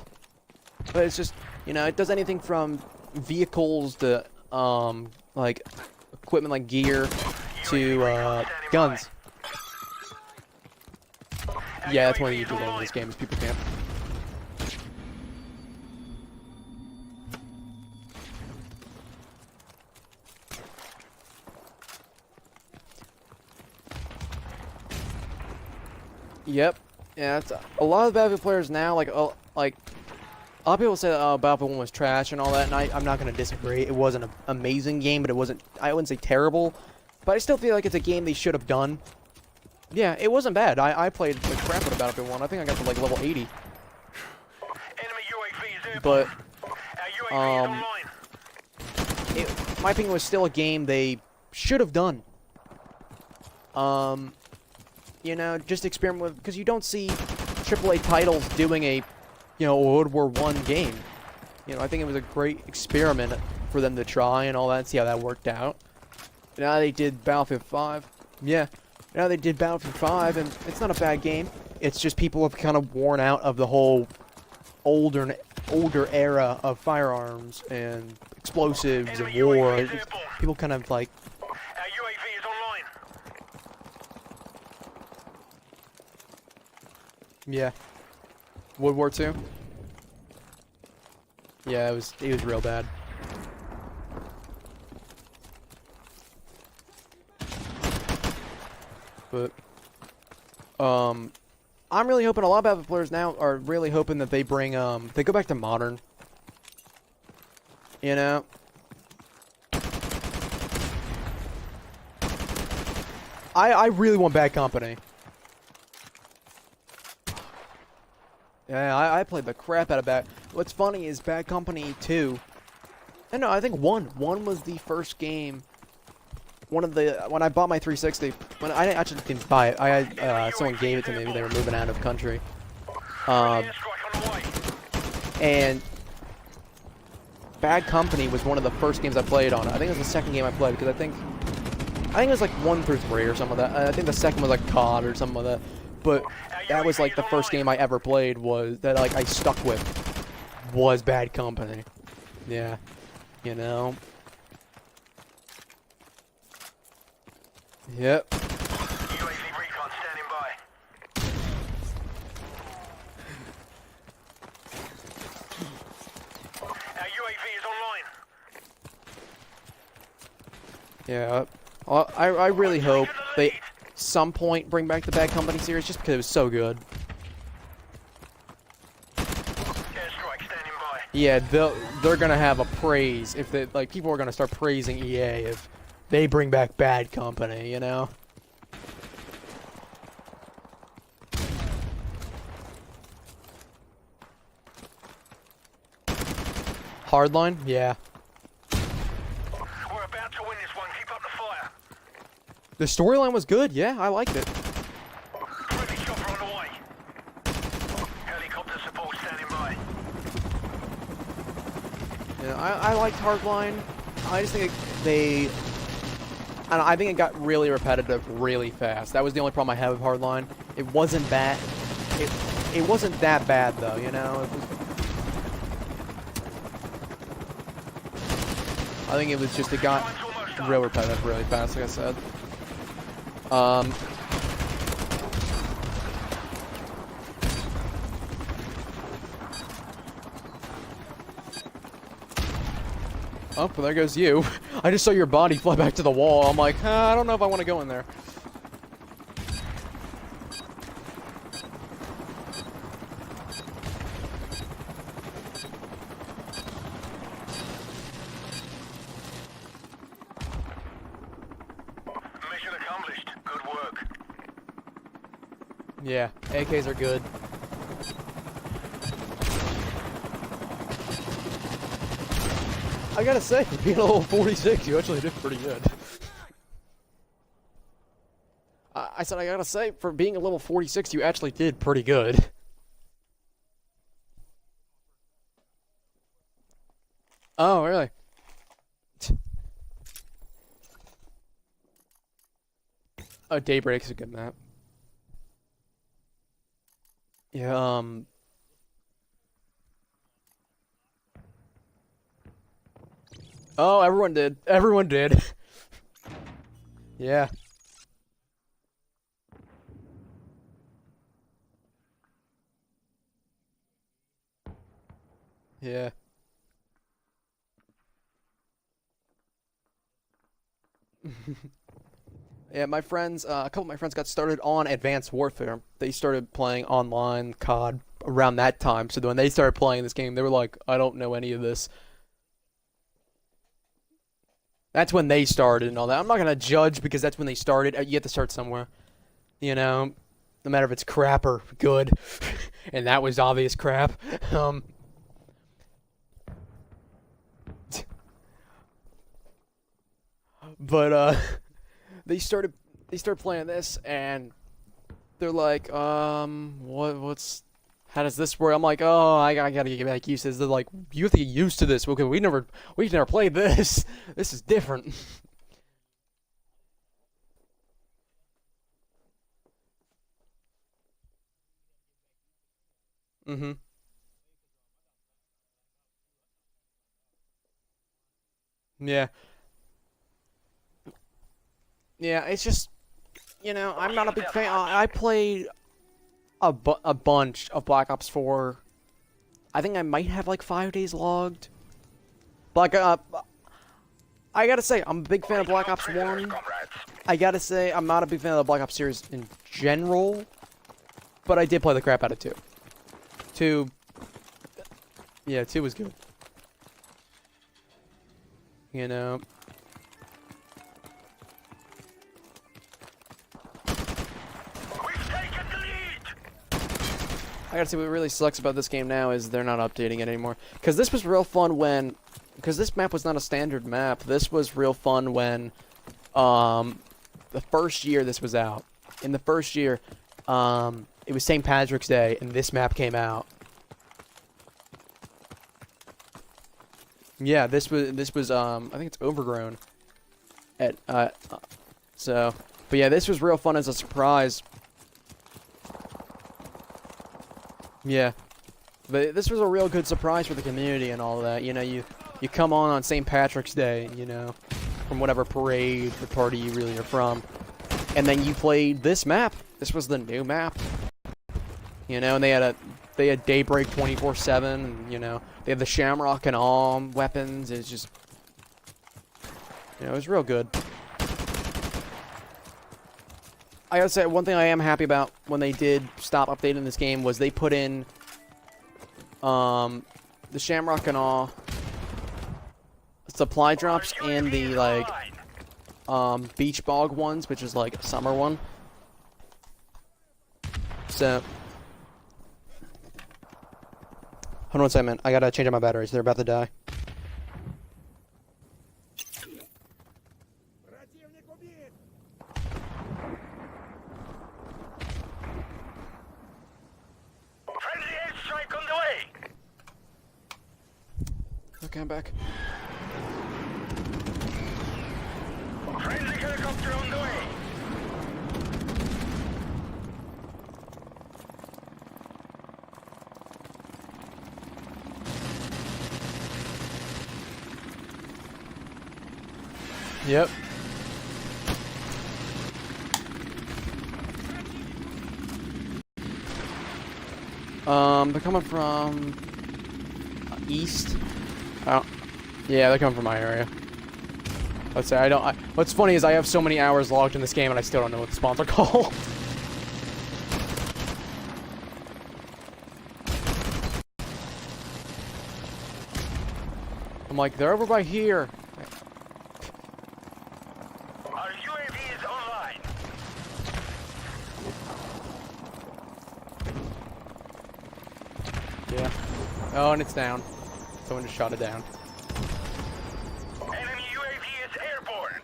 A: But it's just, you know, it does anything from vehicles to, like, equipment like gear to, guns. Yeah, that's one of the usual things in this game is people camp. Yep. Yeah, it's a lot of Battlefield players now, like a lot of people say that Battlefield 1 was trash and all that, and I'm not going to disagree. It wasn't an amazing game, but it wasn't, I wouldn't say terrible, but I still feel like it's a game they should have done. Yeah, it wasn't bad. I played the crap out of Battlefield 1. I think I got to like level 80. But, my opinion was still a game they should have done. You know, just experiment with, because you don't see AAA titles doing a, you know, World War I game. You know, I think it was a great experiment for them to try and all that, and see how that worked out. Now they did Battlefield 5. Yeah, now they did Battlefield 5, and it's not a bad game. It's just people have kind of worn out of the whole older era of firearms and explosives and war. People kind of like... Yeah. World War II? Yeah, it was real bad. But I'm really hoping a lot of Battlefield players now are really hoping that they bring they go back to modern. You know? I really want Bad Company. Yeah, I played the crap out of Bad. What's funny is Bad Company 2. And no, I think 1. 1 was the first game. When I bought my 360, when I actually didn't buy it, I had someone gave it to me. They were moving out of country. And Bad Company was one of the first games I played on. I think it was the second game I played because I think it was like 1 through 3 or something like that. I think the second was like COD or something like that. But that was like the first game I ever played that I stuck with was Bad Company. Yeah, you know. Yep.
B: UAV recon standing by. Our UAV is online.
A: Yeah. I really hope they at some point bring back the Bad Company series just because it was so good.
B: Airstrike standing by.
A: Yeah, they're gonna have a praise if they like people are gonna start praising EA if they bring back Bad Company, you know? Hardline? Yeah.
B: We're about to win this one. Keep up the fire.
A: The storyline was good, yeah, I liked it.
B: Friendly chopper on the way. Helicopter support standing by.
A: Yeah, I liked Hardline. I just think I think it got really repetitive really fast. That was the only problem I had with Hardline. It wasn't bad. It wasn't that bad though, you know. I think it was just it got real repetitive really fast, like I said. Oh, well, there goes you. I just saw your body fly back to the wall. I'm like, I don't know if I want to go in there.
B: Mission accomplished. Good work.
A: Yeah, AKs are good. I gotta say, for being a level 46, you actually did pretty good. I said, I gotta say, for being a level 46, you actually did pretty good. Oh, really? Oh, Daybreak's a good map. Yeah, Oh, everyone did. Everyone did. Yeah. Yeah. Yeah, my friends, a couple of my friends got started on Advanced Warfare. They started playing online COD around that time. So when they started playing this game, they were like, I don't know any of this. That's when they started and all that. I'm not gonna judge because that's when they started. You have to start somewhere, you know, no matter if it's crap or good. And that was obvious crap. But they started playing this and they're like, what's how does this work? I'm like, oh, I gotta get back used to this. They're like, you have to get used to this because we've never played this. This is different. Mm-hmm. Yeah. Yeah, it's just, I'm not a big fan. I played a bunch of Black Ops 4. I think I might have like 5 days logged. Black I gotta say, I'm a big fan of Black Ops 1. I gotta say, I'm not a big fan of the Black Ops series in general, but I did play the crap out of 2. 2, yeah, 2 was good. You know. I gotta say, what really sucks about this game now is they're not updating it anymore. Because this was real fun when... Because this map was not a standard map. This was real fun when... the first year this was out. In the first year, it was St. Patrick's Day, and this map came out. Yeah, this was, I think it's Overgrown. So... But yeah, this was real fun as a surprise. Yeah, but this was a real good surprise for the community and all that. You know, you come on St. Patrick's Day, from whatever parade or party you really are from, and then you played this map. This was the new map. And they had Daybreak 24/7, and they had the Shamrock and all weapons. It's just, it was real good. I gotta say, one thing I am happy about when they did stop updating this game was they put in, the Shamrock and all supply drops and the, Beach Bog ones, which is, like, a summer one. So, hold on a second, man. I gotta change out my batteries. They're about to die. Okay, I'm back.
B: Friendly helicopter on the way.
A: Yep. They're coming from east. Yeah, they're coming from my area. Let's say I don't. What's funny is I have so many hours logged in this game and I still don't know what the spawns are called. I'm like, they're over by here.
B: Our UAV is online.
A: Yeah. Oh, and it's down. Someone just shot it down.
B: Enemy UAV is airborne.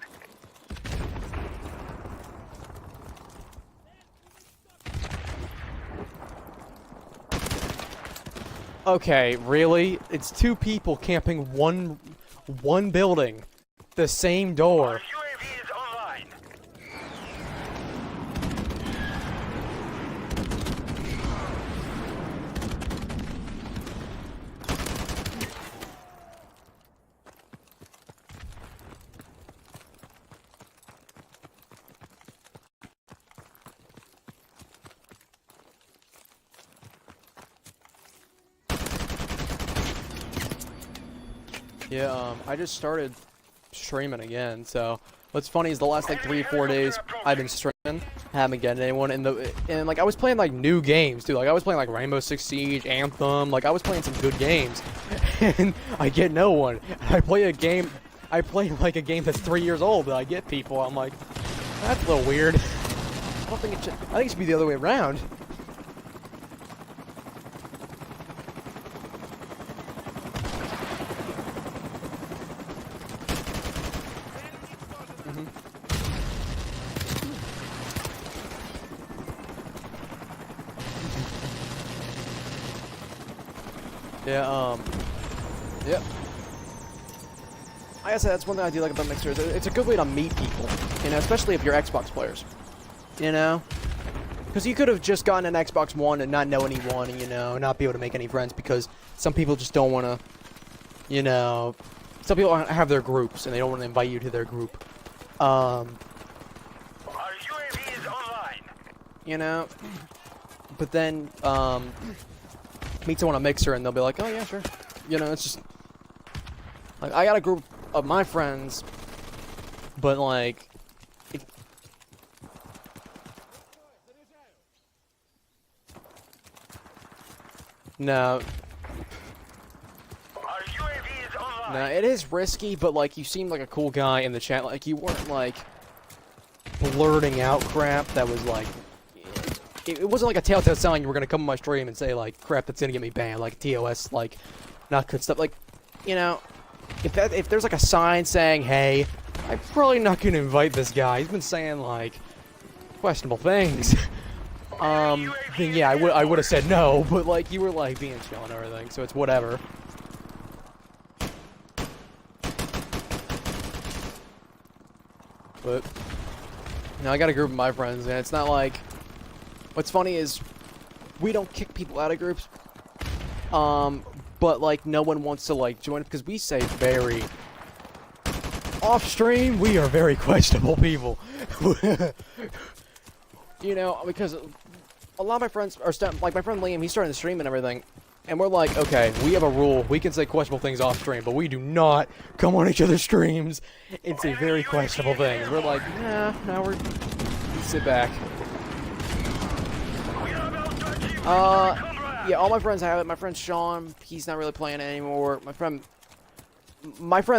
A: Okay, really? It's two people camping one building, the same door.
B: Our UAV is online.
A: Yeah, I just started streaming again, so what's funny is the last like 3 or 4 days I've been streaming, haven't gotten anyone and like I was playing like new games too, like I was playing like Rainbow Six Siege, Anthem, like I was playing some good games, and I get no one. I play like a game that's 3 years old and I get people. I'm like, that's a little weird. I don't think it should. I think it should be the other way around. Yeah, yep. Like I said, that's one thing I do like about Mixer. It's a good way to meet people, you know, especially if you're Xbox players, you know? Because you could have just gotten an Xbox One and not know anyone, you know, not be able to make any friends because some people just don't want to, you know, some people have their groups and they don't want to invite you to their group.
B: Our UAV is online.
A: You know? But then, meet someone on Mixer and they'll be like, oh yeah, sure. You know, it's just like I got a group of my friends, but like no.
B: Our UAV is online.
A: No, it is risky, but like you seemed like a cool guy in the chat. Like you weren't like blurting out crap that was like it wasn't like a telltale sign you were gonna come on my stream and say like crap that's gonna get me banned, like TOS, like not good stuff. Like, you know, if there's like a sign saying, hey, I'm probably not gonna invite this guy. He's been saying like questionable things. Then yeah, I would have said no, but like you were like being chill and everything, so it's whatever. But now I got a group of my friends, and it's not like. What's funny is we don't kick people out of groups, but like no one wants to like join because we say very off stream. We are very questionable people, you know, because a lot of my friends are like my friend Liam. He's starting to stream and everything, and we're like, okay, we have a rule. We can say questionable things off stream, but we do not come on each other's streams and say very questionable things. We're like, nah, now we sit back. Yeah, all my friends have it. My friend Sean, he's not really playing it anymore. My friend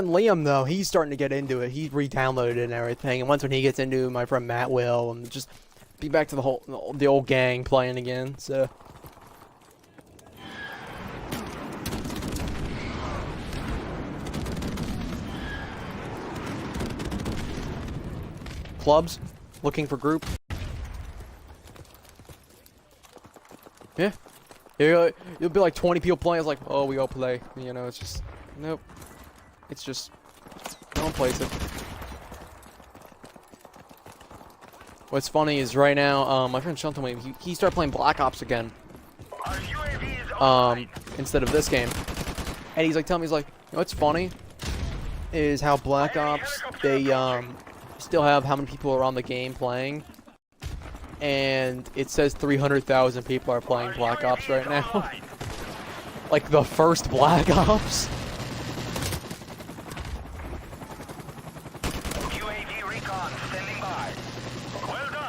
A: Liam, though, he's starting to get into it. He's re-downloaded it and everything. And once when he gets into it, my friend Matt will, and just be back to the old gang playing again. So. Clubs, looking for group. Yeah. You'll be like 20 people playing. It's like, oh, we all play. You know, it's just, nope. It's just, no one plays it. What's funny is right now, my friend Sean told me he started playing Black Ops again.
B: Our UAV is online.
A: Instead of this game. And he's like telling me, he's like, you know what's funny? Is how Black Ops, they, still have how many people are on the game playing. And it says 300,000 people are playing Black Ops right now. Like the first Black Ops.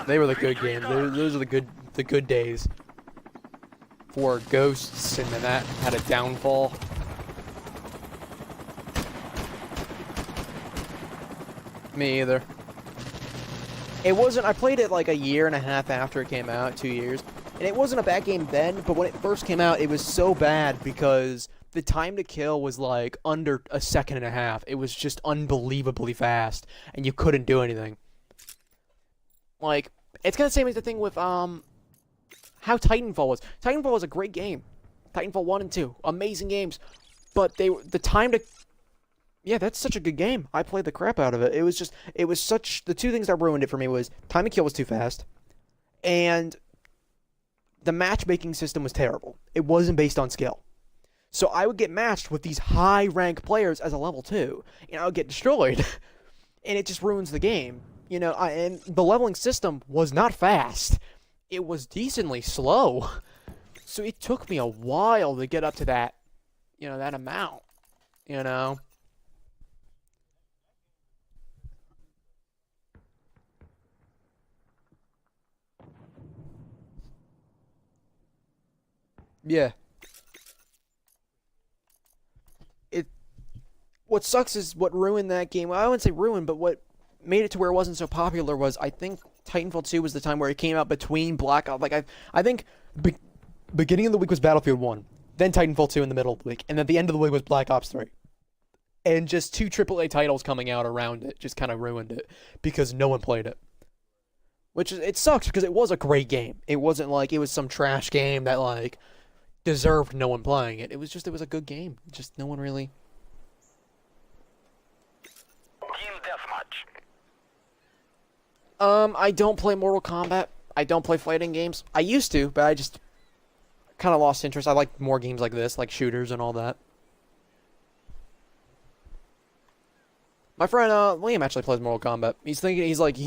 A: They were the good games. Those are the good days. For Ghosts, and then that had a downfall. Me either. It wasn't. I played it like a year and a half after it came out, 2 years, and it wasn't a bad game then. But when it first came out, it was so bad because the time to kill was like under a second and a half. It was just unbelievably fast, and you couldn't do anything. Like, it's kind of the same as the thing with how Titanfall was. Titanfall was a great game. Titanfall 1 and 2, amazing games, but the time to. Yeah, that's such a good game. I played the crap out of it. It was such. The two things that ruined it for me was time to kill was too fast, and the matchmaking system was terrible. It wasn't based on skill. So I would get matched with these high rank players as a level 2, and I would get destroyed, and it just ruins the game. And the leveling system was not fast. It was decently slow. So it took me a while to get up to that, that amount, Yeah. What sucks is what ruined that game. Well, I wouldn't say ruined, but what made it to where it wasn't so popular was I think Titanfall 2 was the time where it came out between Black Ops. Like I think beginning of the week was Battlefield 1, then Titanfall 2 in the middle of the week, and then the end of the week was Black Ops 3. And just two AAA titles coming out around it just kind of ruined it because no one played it. It sucks because it was a great game. It wasn't like it was some trash game that like deserved no one playing it. It was a good game. Just no one really.
B: Team deathmatch.
A: I don't play Mortal Kombat. I don't play fighting games. I used to, but I just kind of lost interest. I like more games like this, like shooters and all that. My friend Liam actually plays Mortal Kombat. He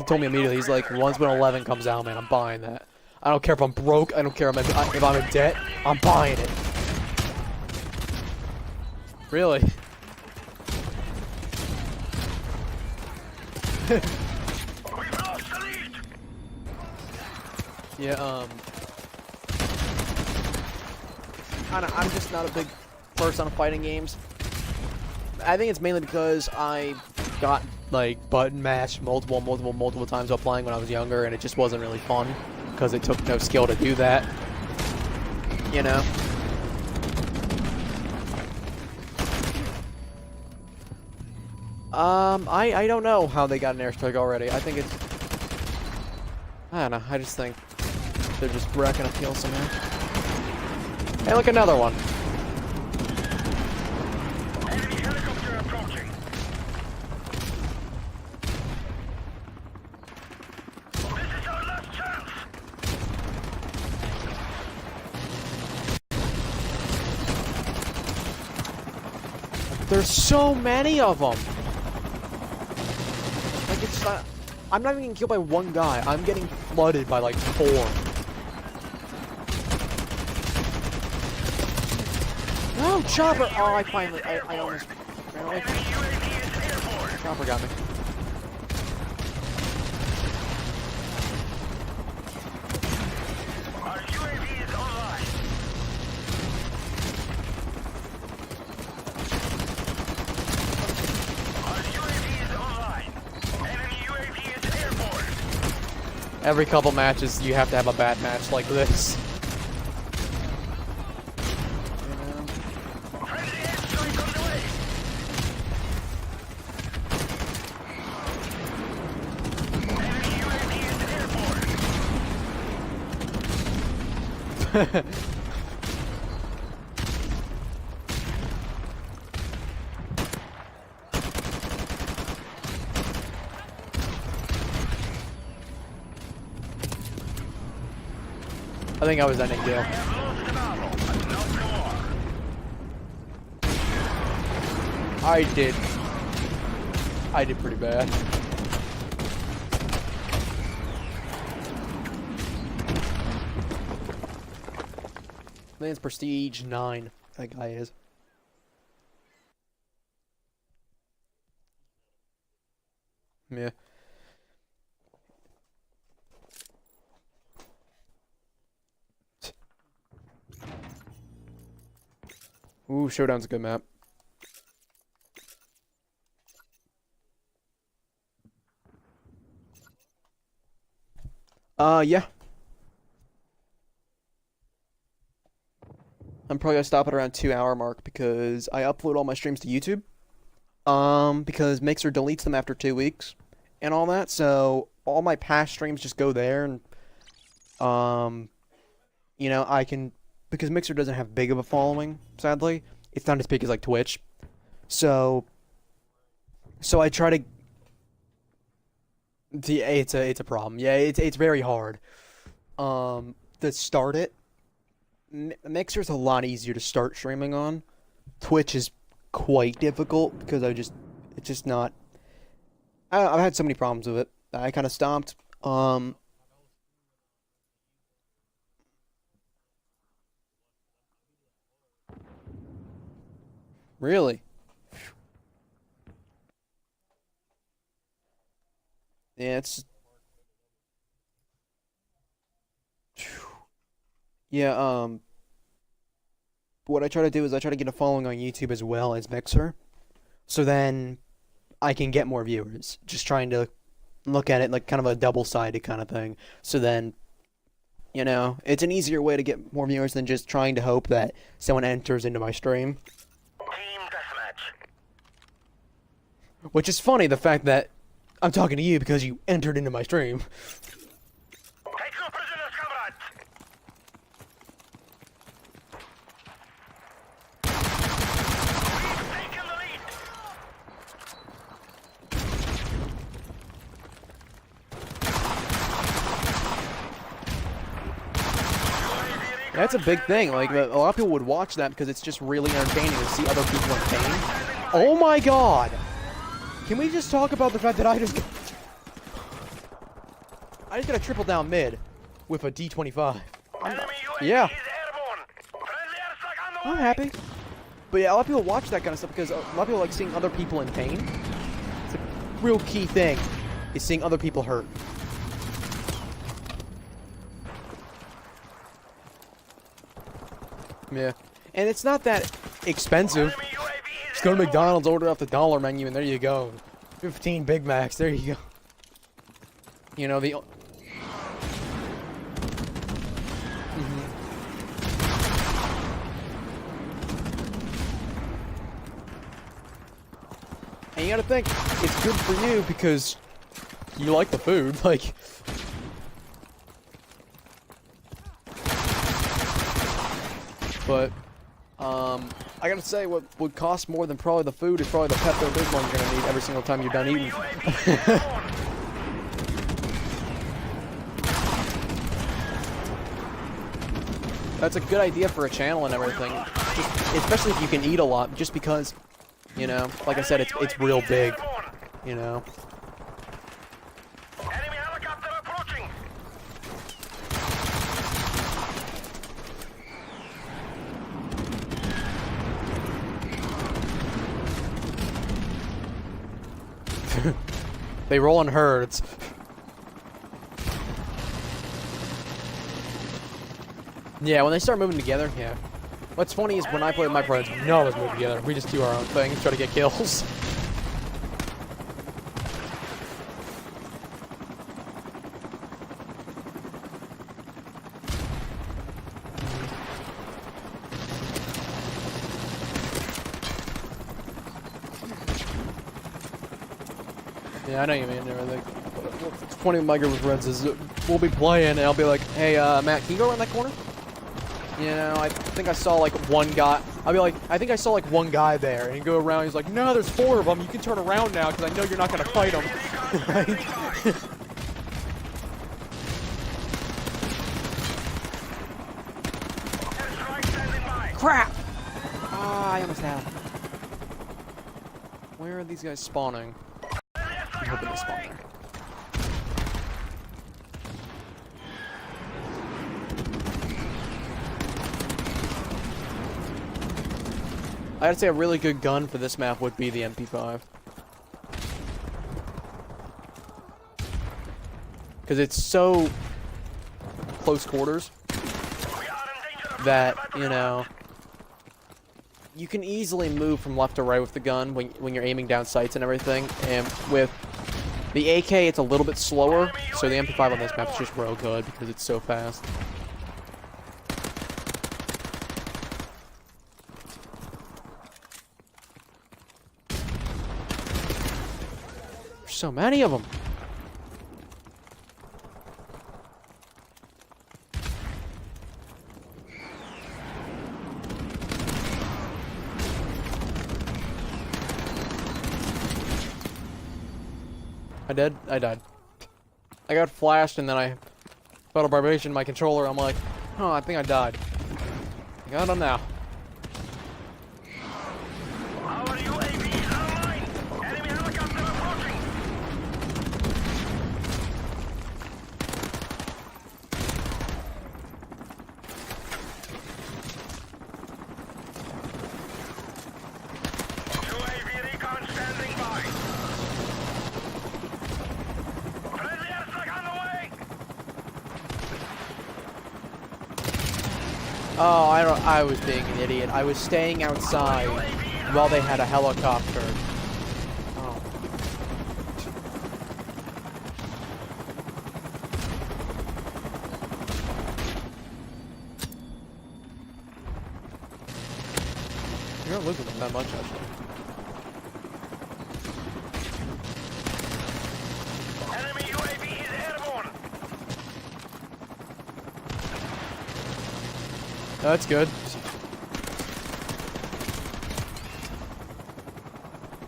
A: told me immediately. He's like, once when 11 comes out, man, I'm buying that. I don't care if I'm broke. I don't care if I'm in debt. I'm buying it. Really?
B: We've lost the lead.
A: Yeah, I'm just not a big person on fighting games. I think it's mainly because I got, like, button mashed multiple times while playing when I was younger, and it just wasn't really fun, because it took no skill to do that. I don't know how they got an airstrike already. I think it's... I don't know, I just think they're just wrecking a kill somehow. Hey, look, another one.
B: Enemy helicopter approaching. This is our last chance.
A: There's so many of them. Like, it's not... I'm not even getting killed by one guy. I'm getting flooded by, like, 4. No, Chopper! Oh, I finally... I almost...
B: Enemy UAV is airborne.
A: Chopper got me.
B: Our UAV is online. Our UAV is online. Enemy UAV is airborne.
A: Every couple matches, you have to have a bad match like this.
B: Friendly airstrike on the way. Enemy UAV is airborne.
A: I think I was ending Gale.
B: Have lost the battle, but not the war.
A: I did pretty bad. I think it's Prestige 9, that guy is. Yeah. Ooh, Showdown's a good map. Yeah. I'm probably gonna stop at around 2 hour mark because I upload all my streams to YouTube. Because Mixer deletes them after 2 weeks and all that, so all my past streams just go there, and you know, I can, because Mixer doesn't have big of a following, sadly. It's not as big as like Twitch. So I try to it's a problem. Yeah, it's very hard. To start it. Mixer's a lot easier to start streaming on. Twitch is quite difficult because it's just not. I've had so many problems with it. I kind of stopped. Really? Yeah, it's yeah. What I try to do is I try to get a following on YouTube as well as Mixer, so then I can get more viewers. Just trying to look at it like kind of a double-sided kind of thing. So then, you know, it's an easier way to get more viewers than just trying to hope that someone enters into my stream.
B: Team deathmatch.
A: Which is funny, the fact that I'm talking to you because you entered into my stream.
B: Take no prisoners, comrades. We've taken the lead.
A: That's a big thing. Like, a lot of people would watch that because it's just really entertaining to see other people in pain. Oh my god! Can we just talk about the fact that I just got a triple down mid with a D25.
B: Enemy UAV
A: Yeah.
B: is airborne. Friendly airstrike on the
A: I'm
B: way.
A: happy. But yeah, a lot of people watch that kind of stuff because a lot of people like seeing other people in pain. It's a real key thing, is seeing other people hurt. Yeah. And it's not that expensive.
B: Enemy UAV is
A: Just go to
B: airborne.
A: McDonald's, order off the dollar menu, and there you go. 15 Big Macs, there you go. You know, the... And you gotta think, it's good for you because you like the food, like... But, I gotta say, what would cost more than probably the food is probably the Pepto-Bismol you're gonna need every single time you're done
B: Enemy
A: eating.
B: UAV is airborne.
A: That's a good idea for a channel and everything. Just, especially if you can eat a lot, just because, you know, like I said, it's real big, you know.
B: Enemy helicopter approaching.
A: They roll in herds. Yeah, when they start moving together, yeah. What's funny is when I play with my friends, none of us move together. We just do our own thing, try to get kills. Yeah, I know you mean everything. What's funny with my group of friends is we'll be playing and I'll be like, hey, Matt, can you go around that corner? You know, I think I saw like one guy. I'll be like, I think I saw like one guy there, and he'd go around. He's like, no, there's 4 of them. You can turn around now because I know you're not gonna fight them. Right?
B: Airstrike standing by.
A: Crap! Ah, I almost had him. Where are these guys spawning? I'm hoping they spawn there. I gotta say a really good gun for this map would be the MP5. Because it's so close quarters
B: We are in danger of
A: that,
B: battle
A: you know, you can easily move from left to right with the gun when you're aiming down sights and everything. And with the AK, it's a little bit slower, so the MP5 on this map is just real good because it's so fast. There's so many of them. I died. I got flashed and then I felt a vibration in my controller. I'm like, oh, I think I died. I got him now.
B: Our UAV is online. Enemy helicopter approaching. UAV recon standing by. Friendly airstrike on the way.
A: Oh, I was being an idiot. I was staying outside while they had a helicopter. Oh. You're not losing them that much, actually.
B: Enemy UAV is airborne.
A: That's good.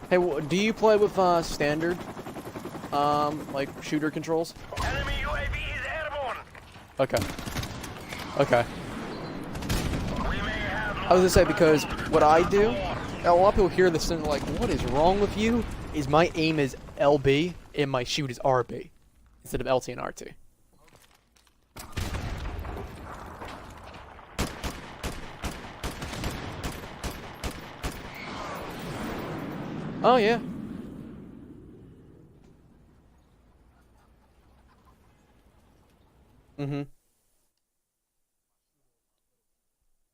A: Hey, do you play with standard, like shooter controls?
B: Enemy UAV is airborne.
A: Okay. Okay.
B: We may have
A: I was gonna say, because what I do, a lot of people hear this and they're like, what is wrong with you? Is my aim is LB and my shoot is RB instead of LT and RT. Oh yeah. Mm-hmm.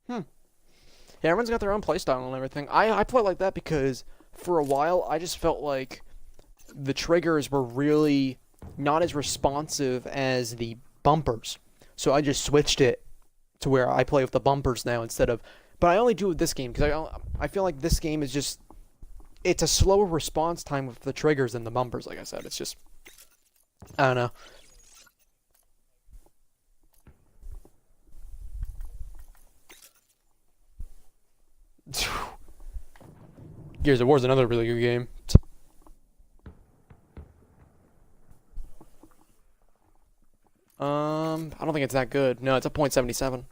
A: Yeah, everyone's got their own playstyle and everything. I play like that because for a while I just felt like the triggers were really not as responsive as the bumpers. So I just switched it to where I play with the bumpers now instead of. But I only do it with this game because I feel like this game is just. It's a slower response time with the triggers than the bumpers, like I said. It's just. I don't know. Gears of War is another really good game. I don't think it's that good. No, it's a .77.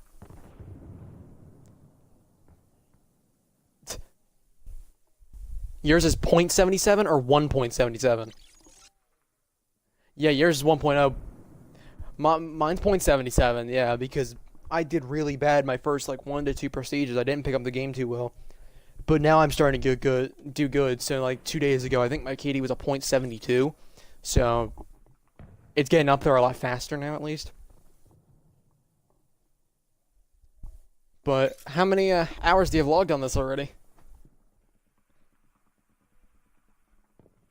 A: Yours is .77 or 1.77? Yeah, yours is 1.0. Mine's .77, yeah, because I did really bad my first, like, 1 to 2 prestiges. I didn't pick up the game too well. But now I'm starting to do good. So, like, 2 days ago, I think my KD was a .72. So, it's getting up there a lot faster now, at least. But how many hours do you have logged on this already?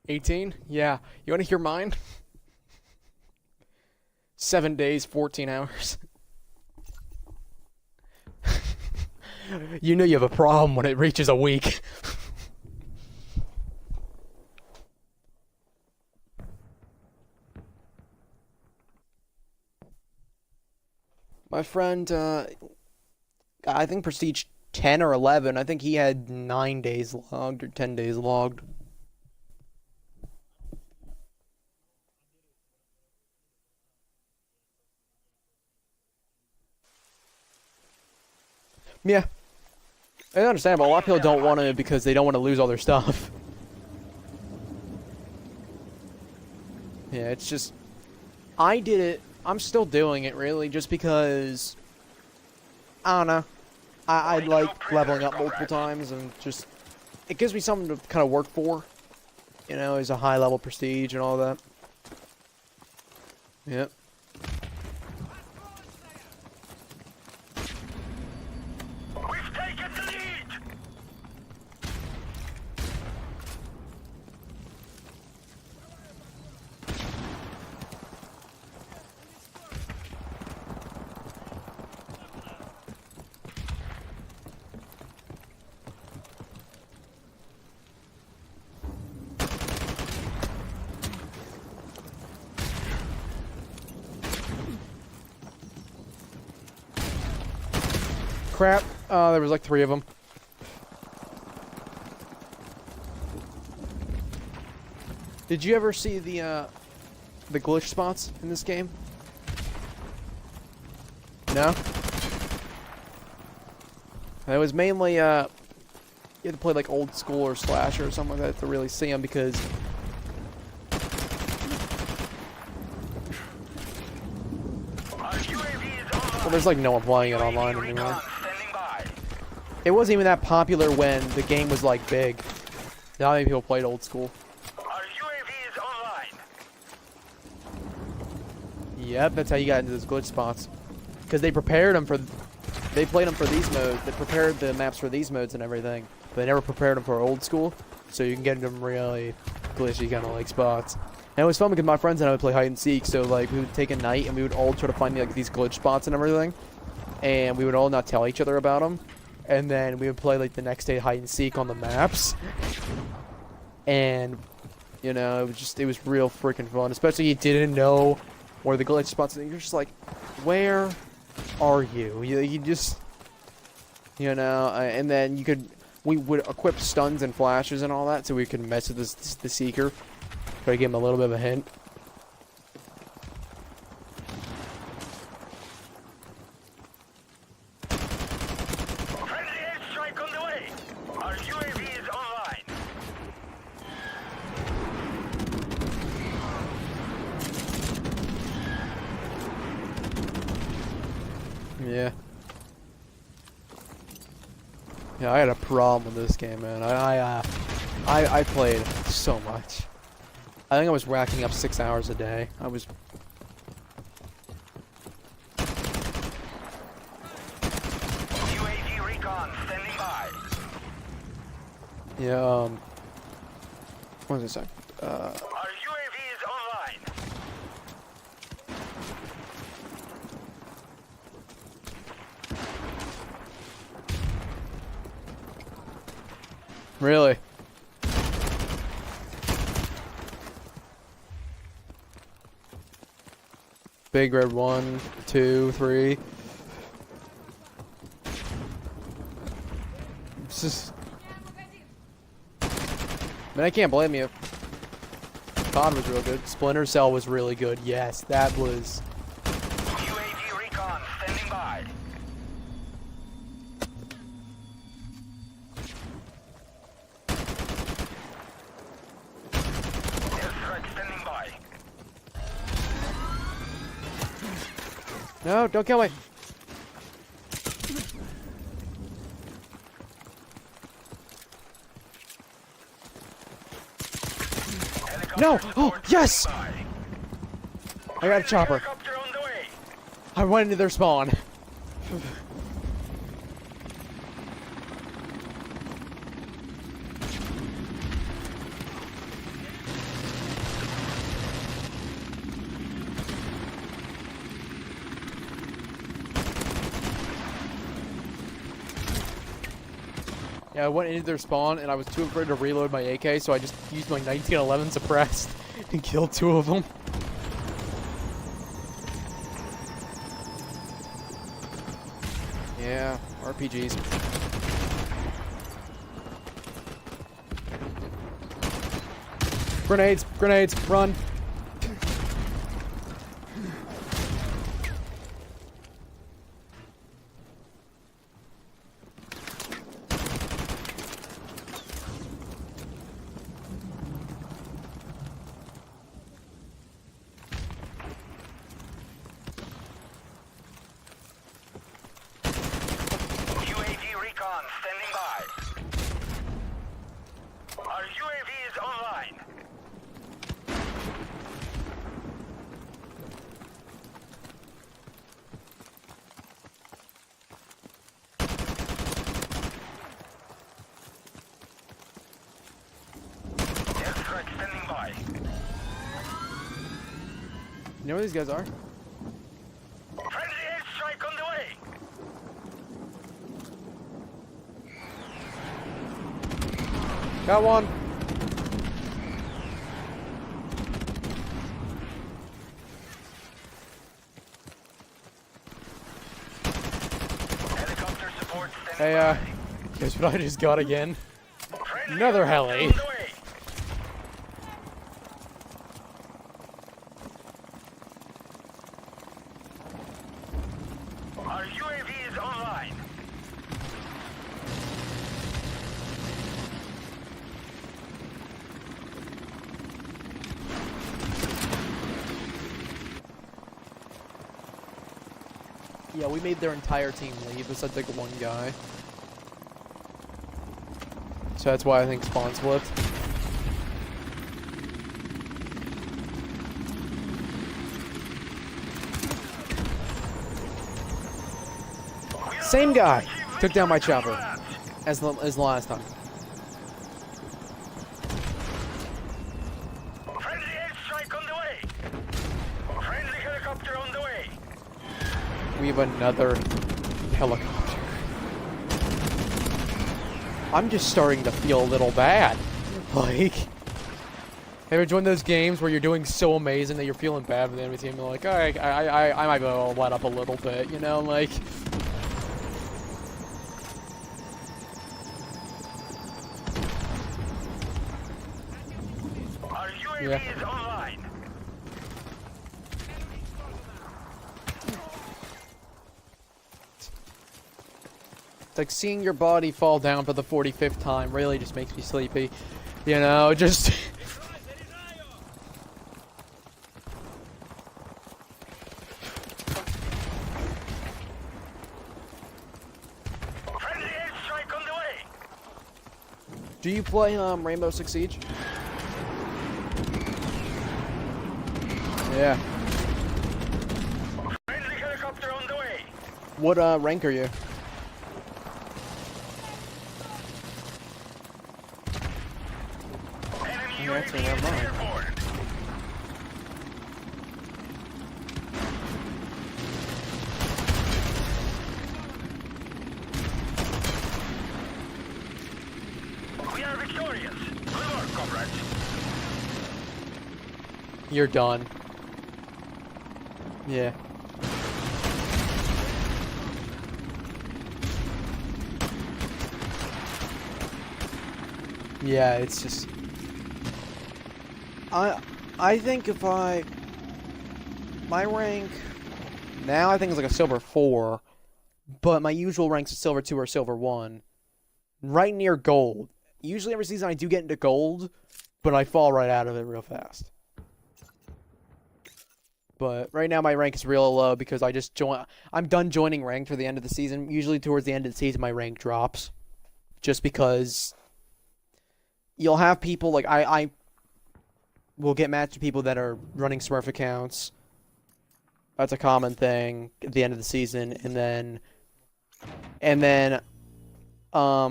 A: 18? Yeah. You want to hear mine? 7 days, 14 hours. You know you have a problem when it reaches a week. My friend, I think Prestige 10 or 11, I think he had 9 days logged or 10 days logged. Yeah. I understand, but a lot of people don't want to because they don't want to lose all their stuff. Yeah, it's just... I did it. I'm still doing it, really, just because... I don't know. I like leveling up multiple times, and just... It gives me something to kind of work for. You know, as a high-level prestige and all that. Yep.
B: We've taken the lead.
A: Crap. There was like 3 of them. Did you ever see the glitch spots in this game? No? It was mainly, you had to play like old school or slasher or something like that to really see them because... Well, there's like no one playing it online anymore. It wasn't even that popular when the game was like big. Not many people played old school. Yep, that's how you got into those glitch spots. Because they prepared them for... They played them for these modes. They prepared the maps for these modes and everything. But they never prepared them for old school. So you can get into them really glitchy kind of like spots. And it was fun because my friends and I would play hide and seek. So like we would take a night and we would all try to find like these glitch spots and everything. And we would all not tell each other about them. And then we would play like the next day hide and seek on the maps. And, you know, it was real freaking fun. Especially you didn't know where the glitch spots, and you're just like, where are you? You just, you know, and then we would equip stuns and flashes and all that, so we could mess with the Seeker. Try to give him a little bit of a hint.
B: Friendly airstrike on the way. Our UAV is online.
A: Yeah. Yeah, I had a problem with this game, man. I played so much. I think I was racking up 6 hours a day. I was...
B: UAV recon standing by.
A: Yeah, what was I saying?
B: Our UAV is online.
A: Really? Big red 1, 2, 3. It's just... I mean, I can't blame you. COD was real good. Splinter Cell was really good. Yes, that was...
B: UAV recon standing by. Airstrike standing by.
A: No, don't kill me. No! Oh, yes! I got a chopper.
B: Helicopter on the way.
A: I went into their spawn. Yeah, I went into their spawn and I was too afraid to reload my AK, so I just used my 1911 suppressed and killed 2 of them. Yeah, RPGs. Grenades! Grenades! Run!
B: UAV recon standing by. Our UAV is online. Airstrike standing by.
A: You know where these guys are?
B: Friendly airstrike on the way.
A: Got one!
B: Helicopter support.
A: Hey, guess what I just got again? Another heli.
B: Our UAV is online.
A: Yeah, we made their entire team leave besides like one guy. So that's why I think spawn flipped. Same guy took down my chopper as the last time.
B: Friendly airstrike on the way. Friendly helicopter on the way.
A: We have another helicopter. I'm just starting to feel a little bad. Like, ever joined those games where you're doing so amazing that you're feeling bad for the enemy team? You're like, I might be able to let up a little bit, you know, like.
B: Our UAV is online.
A: It's like seeing your body fall down for the 45th time really just makes me sleepy. You know, just...
B: Friendly airstrike on the way.
A: Do you play Rainbow Six Siege? Yeah.
B: Friendly helicopter on the way.
A: What rank are you?
B: Enemy
A: Yeah, that's
B: UAV
A: around
B: is
A: mine.
B: airborne. We are victorious. Good work, comrades.
A: You're done. Yeah. Yeah, it's just... I think if my rank now I think it's like a silver 4, but my usual rank's a silver 2 or silver 1. Right near gold. Usually every season I do get into gold, but I fall right out of it real fast. But right now my rank is real low because I'm done joining ranked for the end of the season. Usually towards the end of the season my rank drops. Just because you'll have people like I will get matched with people that are running Smurf accounts. That's a common thing at the end of the season, and then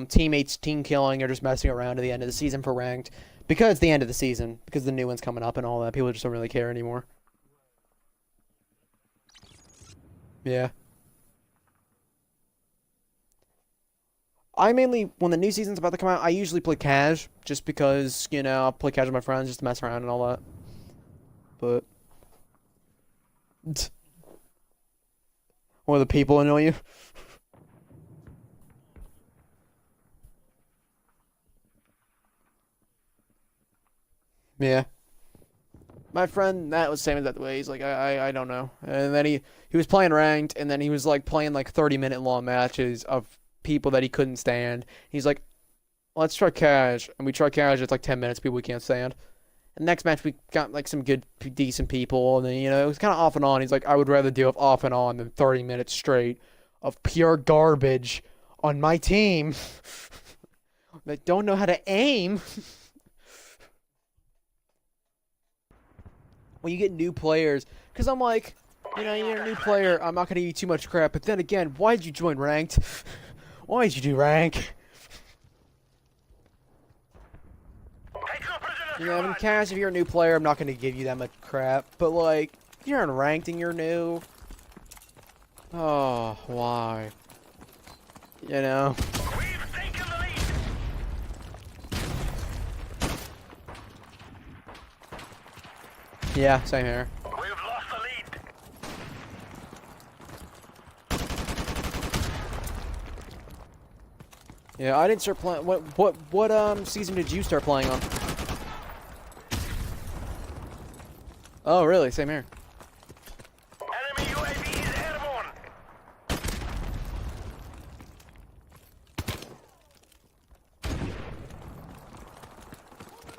A: teammates team killing or just messing around at the end of the season for ranked because it's the end of the season, because the new one's coming up and all that. People just don't really care anymore. Yeah. I mainly, when the new season's about to come out, I usually play cash, just because, you know, I'll play cash with my friends just to mess around and all that. But... Or the people annoy you? Yeah. My friend, Matt, was saying that way. He's like, I don't know. And then he was playing ranked, and then he was like playing like 30-minute long matches of people that he couldn't stand. He's like, let's try cash. And we try cash, it's like 10 minutes, people we can't stand. And next match, we got like some good, decent people. And then, you know, it was kind of off and on. He's like, I would rather do it off and on than 30 minutes straight of pure garbage on my team that don't know how to aim. When you get new players, because I'm like, you know, you're a new player, I'm not going to eat too much crap. But then again, why did you join ranked? Why did you do rank? You know, in cash, if you're a new player, I'm not going to give you that much crap. But, like, if you're in ranked and you're new... Oh, why? You know?
B: We've taken the lead.
A: Yeah, same here.
B: We've lost the lead.
A: Yeah, I didn't start playing. What season did you start playing on? Oh, really? Same here.
B: Enemy UAV is airborne.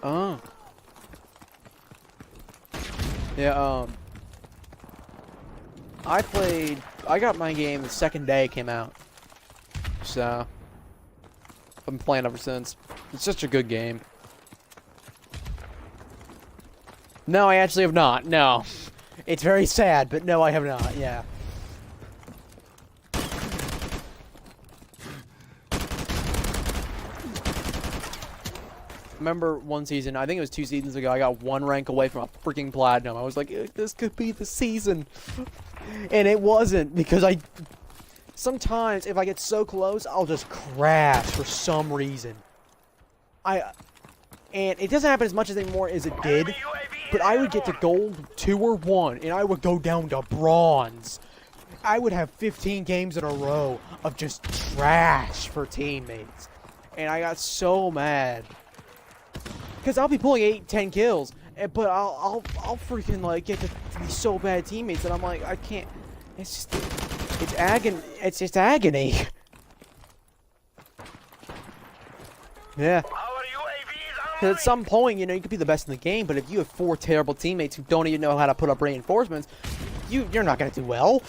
A: Oh. Yeah, I got my game the second day it came out. So, I've been playing ever since. It's such a good game. No, I actually have not. No. It's very sad, but no, I have not. Yeah. Remember one season, I think it was 2 seasons ago, I got 1 rank away from a freaking platinum. I was like, this could be the season. And it wasn't, because sometimes if I get so close, I'll just crash for some reason. And it doesn't happen as much anymore as it did, but I would get to gold 2 or 1, and I would go down to bronze. I would have 15 games in a row of just trash for teammates. And I got so mad. Because I'll be pulling 8, 10 kills, but I'll freaking like get to be so bad teammates, and I'm like, I can't. It's agony. It's just agony. Yeah. Because at some point, you know, you could be the best in the game, but if you have 4 terrible teammates who don't even know how to put up reinforcements, you're not gonna do well.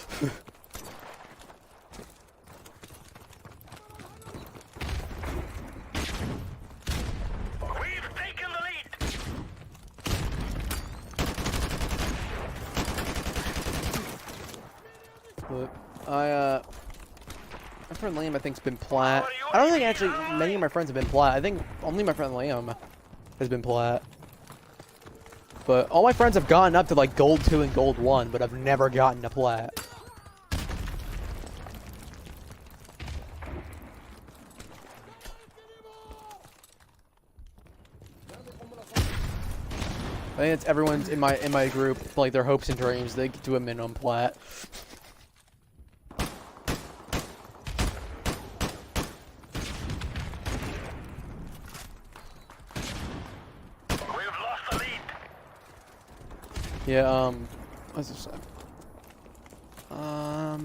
A: But my friend Liam, I think, has been plat. I don't think actually many of my friends have been plat. I think only my friend Liam has been plat. But all my friends have gotten up to like gold 2 and gold 1, but I've never gotten to plat. I think it's everyone's in my group, like their hopes and dreams, they get to a minimum plat. Yeah, what's this say? I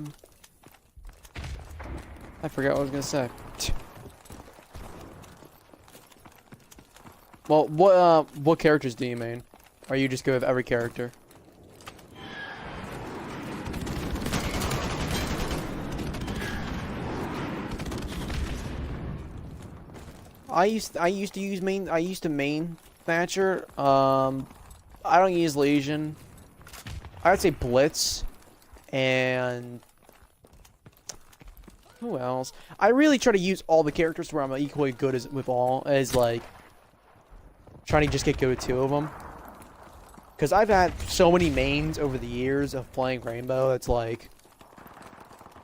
A: forgot what I was gonna say. Well, what characters do you main? Or you just go with every character? I used to main Thatcher. I don't use Legion. I would say Blitz, and who else? I really try to use all the characters where I'm equally good as with all, as like trying to just get good with 2 of them. Because I've had so many mains over the years of playing Rainbow. It's like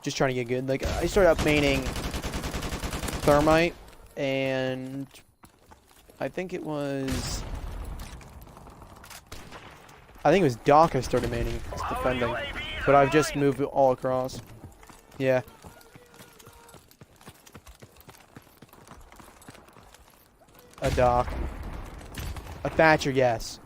A: just trying to get good. Like I started out maining Thermite, and I think it was Doc I started maining, defending, but I've just moved all across. Yeah. A Doc. A Thatcher, yes.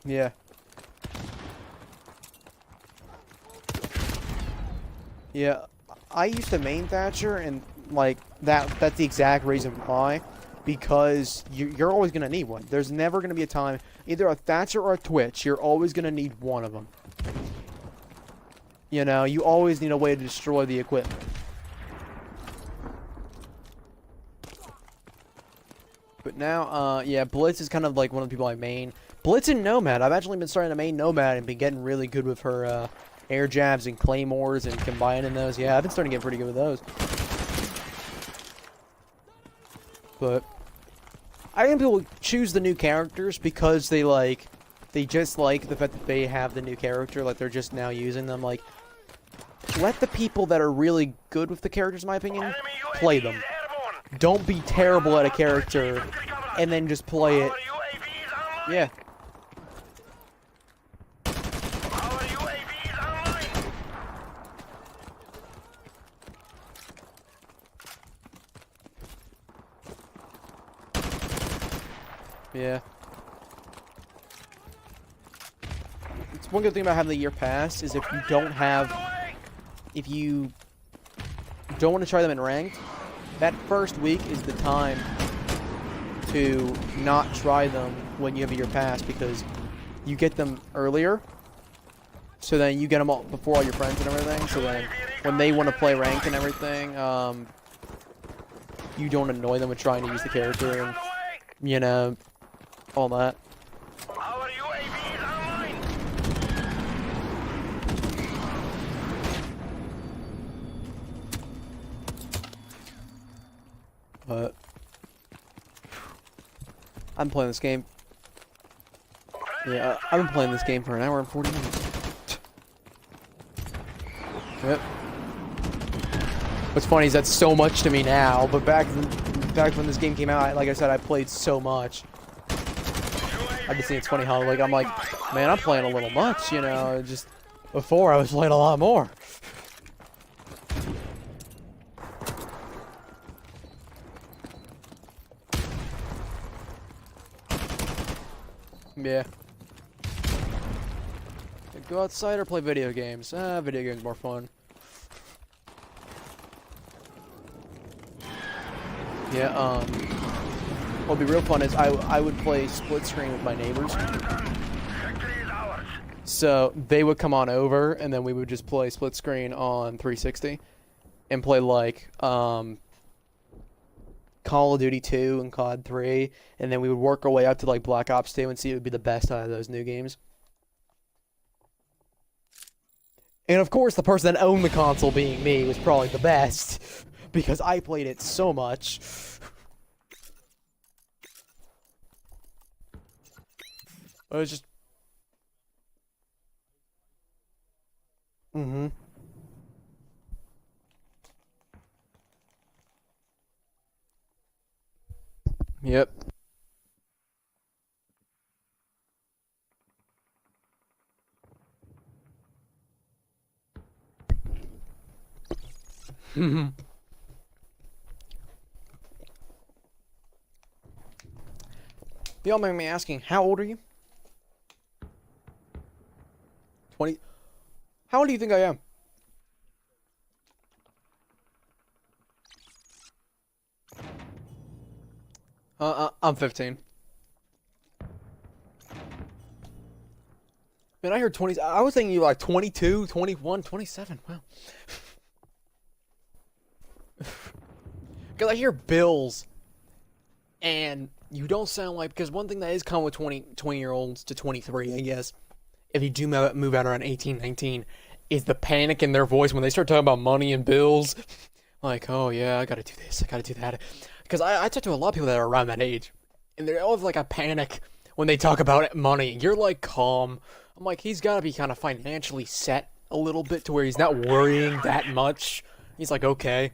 A: Yeah. Yeah. I used to main Thatcher, and like that's the exact reason why, because you're always gonna need one. There's never gonna be a time, either a Thatcher or a Twitch, you're always gonna need one of them. You know, you always need a way to destroy the equipment. But now, yeah, Blitz is kind of like one of the people I main. Blitz and Nomad. I've actually been starting to main Nomad and been getting really good with her, air jabs and claymores and combining those. Yeah, I've been starting to get pretty good with those. But I think people choose the new characters because they just like the fact that they have the new character, like they're just now using them. Like, let the people that are really good with the characters, in my opinion, play them. Don't be terrible at a character and then just play it. Yeah. Yeah. It's one good thing about having the year pass is if you don't want to try them in ranked, that first week is the time to not try them when you have a year pass because you get them earlier. So then you get them all before all your friends and everything. So then when they want to play ranked and everything, you don't annoy them with trying to use the character and, you know, all that.
B: Our UAV is online.
A: But I'm playing this game. Yeah, I've been playing this game for an hour and 40 minutes. Yep. What's funny is that's so much to me now, but back when this game came out, like I said, I played so much. I just think it's funny how like I'm like, man, I'm playing a little much, you know. Just before I was playing a lot more. Yeah. Go outside or play video games? Video games more fun. Yeah, what'll be real fun is I would play split screen with my neighbors. So they would come on over and then we would just play split screen on 360 and play like Call of Duty 2 and COD 3, and then we would work our way up to like Black Ops 2 and see who would be the best out of those new games. And of course, the person that owned the console, being me, was probably the best because I played it so much. It was just. Mm-hmm. Yep. Y'all may be asking, how old are you? 20. How old do you think I am? I'm 15. Man, I heard 20. I was thinking you were like 22, 21, 27. Wow. Because I hear bills, and you don't sound like, because one thing that is common with 20-year-olds to 23, I guess, if you do move out around 18, 19, is the panic in their voice when they start talking about money and bills. Like, oh yeah, I gotta do this, I gotta do that. Because I talk to a lot of people that are around that age, and they all have like a panic when they talk about money. You're like calm. I'm like, he's gotta be kind of financially set a little bit to where he's not worrying that much. He's like, okay.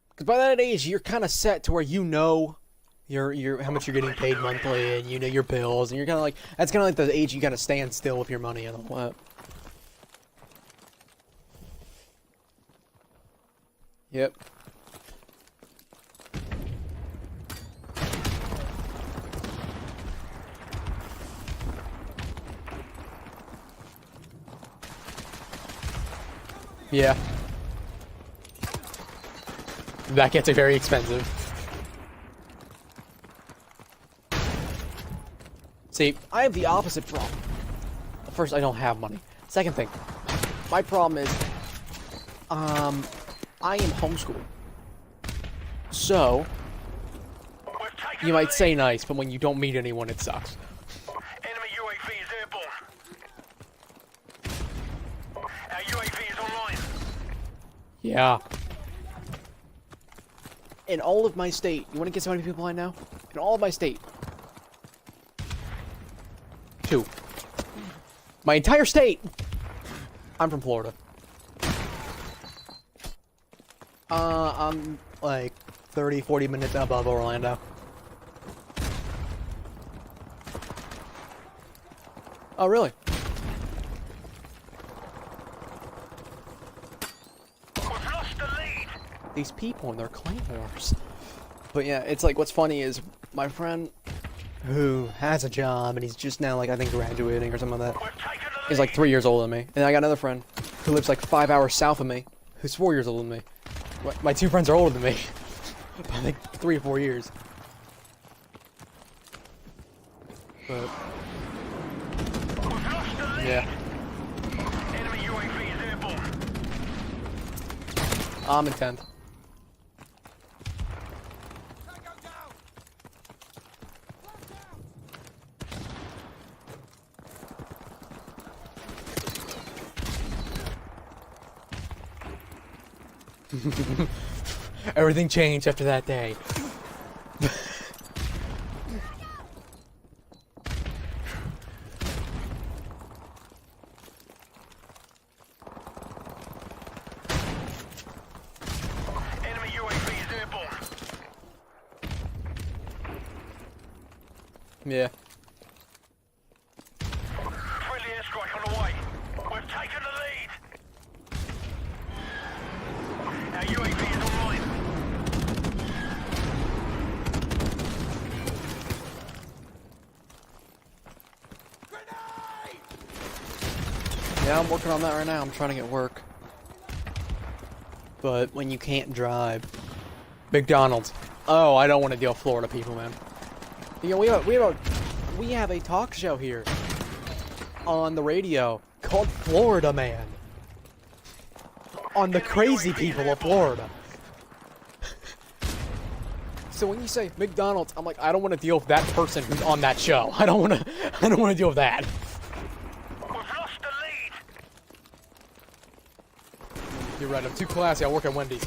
A: Because by that age, you're kind of set to where you know your how much you're getting paid monthly, and you know your bills, and you're kind of like, that's kind of like the age you kind of stand still with your money and all that. Yep. Yeah. That gets very expensive. See, I have the opposite problem. First, I don't have money. Second thing, my problem is, I am homeschooled. So, you might say nice, but when you don't meet anyone, it sucks.
B: Enemy UAV is airborne. Our UAV is online.
A: Yeah. In all of my state, you want to guess how many people I know? In all of my state. 2. My entire state. I'm from Florida. I'm like 30, 40 minutes above Orlando. Oh, really?
B: We've lost the lead.
A: these people and their claymores. But yeah, it's like, what's funny is my friend who has a job and he's just now, like, I think graduating or something like that, is like 3 years older than me. And I got another friend who lives like 5 hours south of me, who's 4 years older than me. My two friends are older than me by like 3 or 4 years. But yeah,
B: Enemy UAV is airborne.
A: I'm in 10th. Everything changed after that day.
B: Enemy UAV is airborne.
A: Yeah.
B: Friendly airstrike on the way. We've taken the lead. Our UAV is online.
A: Yeah, I'm working on that right now. I'm trying to get work. But when you can't drive, McDonald's. Oh, I don't want to deal with Florida people, man. You know, we have a talk show here on the radio called Florida Man. On the crazy people of Florida. So when you say McDonald's, I'm like, I don't want to deal with that person who's on that show. I don't want to deal with that.
B: We've lost the lead.
A: You're right, I'm too classy. I work at Wendy's.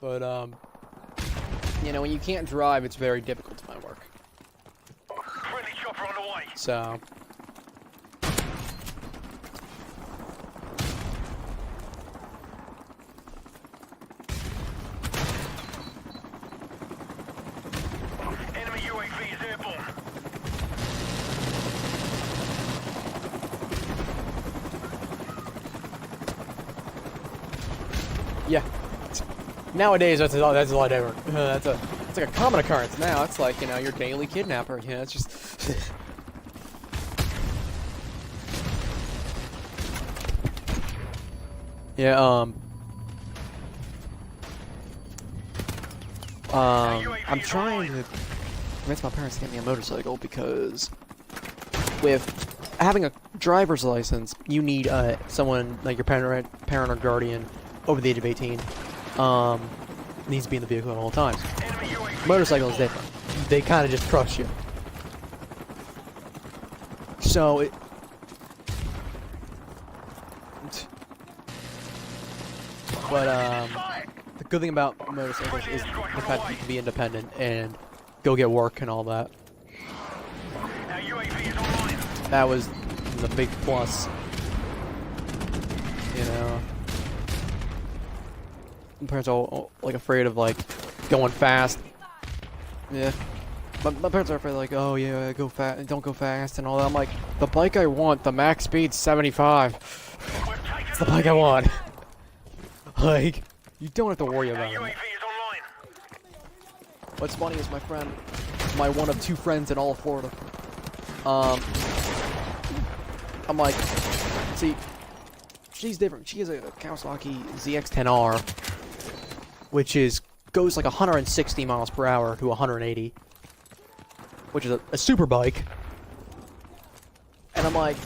A: But, you know, when you can't drive, it's very difficult to find work.
B: Friendly chopper on the way.
A: So,
B: Enemy UAV is airborne.
A: yeah. Nowadays, that's a lot different. It's like a common occurrence now. It's like, you know, your daily kidnapper. You know, it's just... Yeah, I'm trying to convince my parents to get me a motorcycle because with having a driver's license, you need someone like your parent or guardian over the age of 18 needs to be in the vehicle at all times.
B: Enemy UAV.
A: Motorcycle is different. They kind of just crush you. So it. But the good thing about motorcycles is the fact that you can be independent and go get work and all that.
B: Our UAV is online.
A: That was the big plus. You know. My parents are all, like, afraid of, like, going fast. Yeah. My parents are afraid, like, oh, yeah, go fast, don't go fast and all that. I'm like, the bike I want, the max speed's 75. It's the bike I want. Like, you don't have to worry
B: Our
A: about
B: UAV
A: it.
B: is online.
A: What's funny is my friend, my one of two friends in all of Florida, I'm like, see, she's different. She has a Kawasaki ZX-10R, which goes like 160 miles per hour to 180, which is a super bike. And I'm like,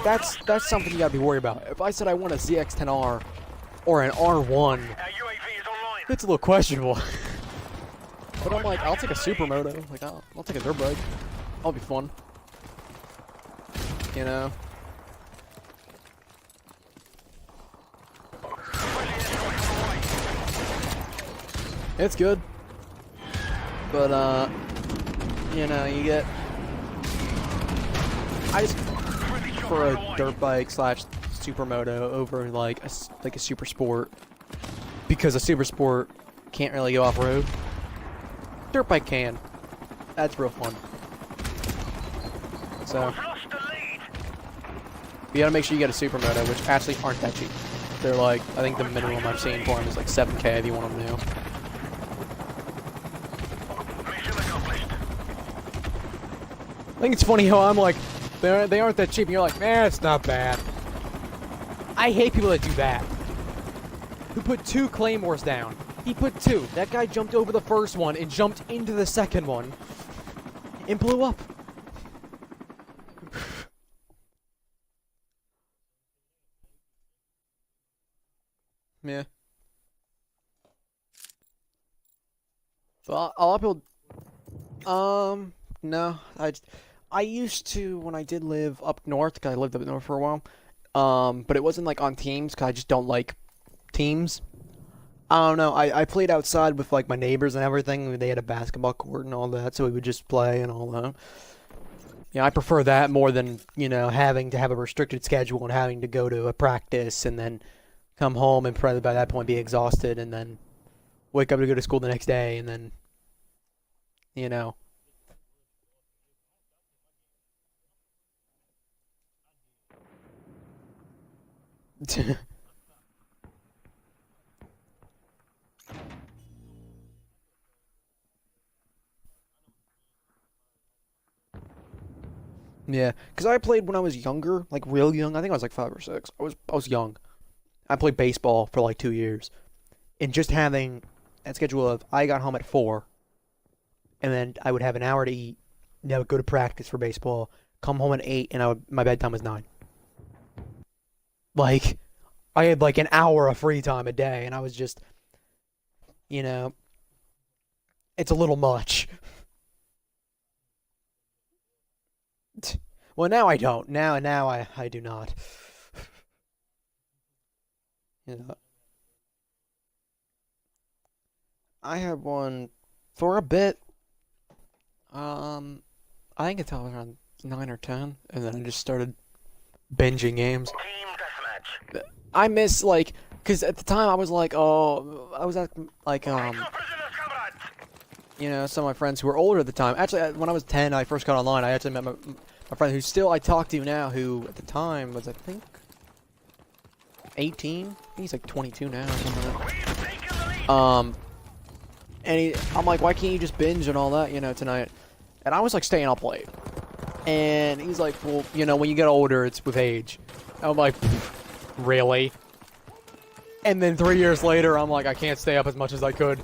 A: that's something you gotta be worried about. If I said I want a ZX-10R or an R1,
B: Our UAV is online.
A: it's a little questionable. But I'm like, I'll take a supermoto. Like, I'll take a dirt bike. That'll be fun. You know? It's good. But, you know, you get... I just prefer a dirt bike slash supermoto over, like, a super sport. Because a super sport can't really go off-road. Dirt bike can. That's real fun. So...
B: We've lost the
A: you gotta make sure you get a supermoto, which actually aren't that cheap. They're like, I think the minimum I've seen for them is like 7K if you want them new.
B: Mission accomplished.
C: I think it's funny how I'm like, they aren't that cheap, and you're like, man, it's not bad. I hate people that do that. Who put 2 claymores down. He put 2. That guy jumped over the first one and jumped into the second one. And blew up.
A: Yeah. So a lot of people. No, I used to when I did live up north, cause I lived up north for a while. But it wasn't like on teams, cause I just don't like teams. I don't know. I played outside with like my neighbors and everything. They had a basketball court and all that, so we would just play and all that. Yeah, I prefer that more than, you know, having to have a restricted schedule and having to go to a practice and then come home and probably by that point be exhausted and then wake up to go to school the next day and then, you know. Yeah, because I played when I was younger, like real young. I think I was like 5 or 6. I was young. I played baseball for like 2 years, and just having that schedule of I got home at 4, and then I would have an hour to eat, and I would go to practice for baseball, come home at 8, and my bedtime was 9. Like, I had like an hour of free time a day, and I was just, you know, it's a little much. Well, now I don't. Now I do not. You know, I had one for a bit. I think until I was around 9 or 10, and then I just started binging games.
B: Team deathmatch.
A: I miss like, cause at the time I was like, oh, I was at like
B: Take no prisoners, comrades.
A: you know, some of my friends who were older at the time. Actually, when I was 10, I first got online. I actually met my friend who still I talk to now, who at the time was I think 18. He's like 22 now or something like
B: We've taken the lead.
A: that. And I'm like, why can't you just binge and all that, you know, tonight? And I was like staying up late. And he's like, well, you know, when you get older, it's with age. And I'm like, really? And then 3 years later, I'm like, I can't stay up as much as I could.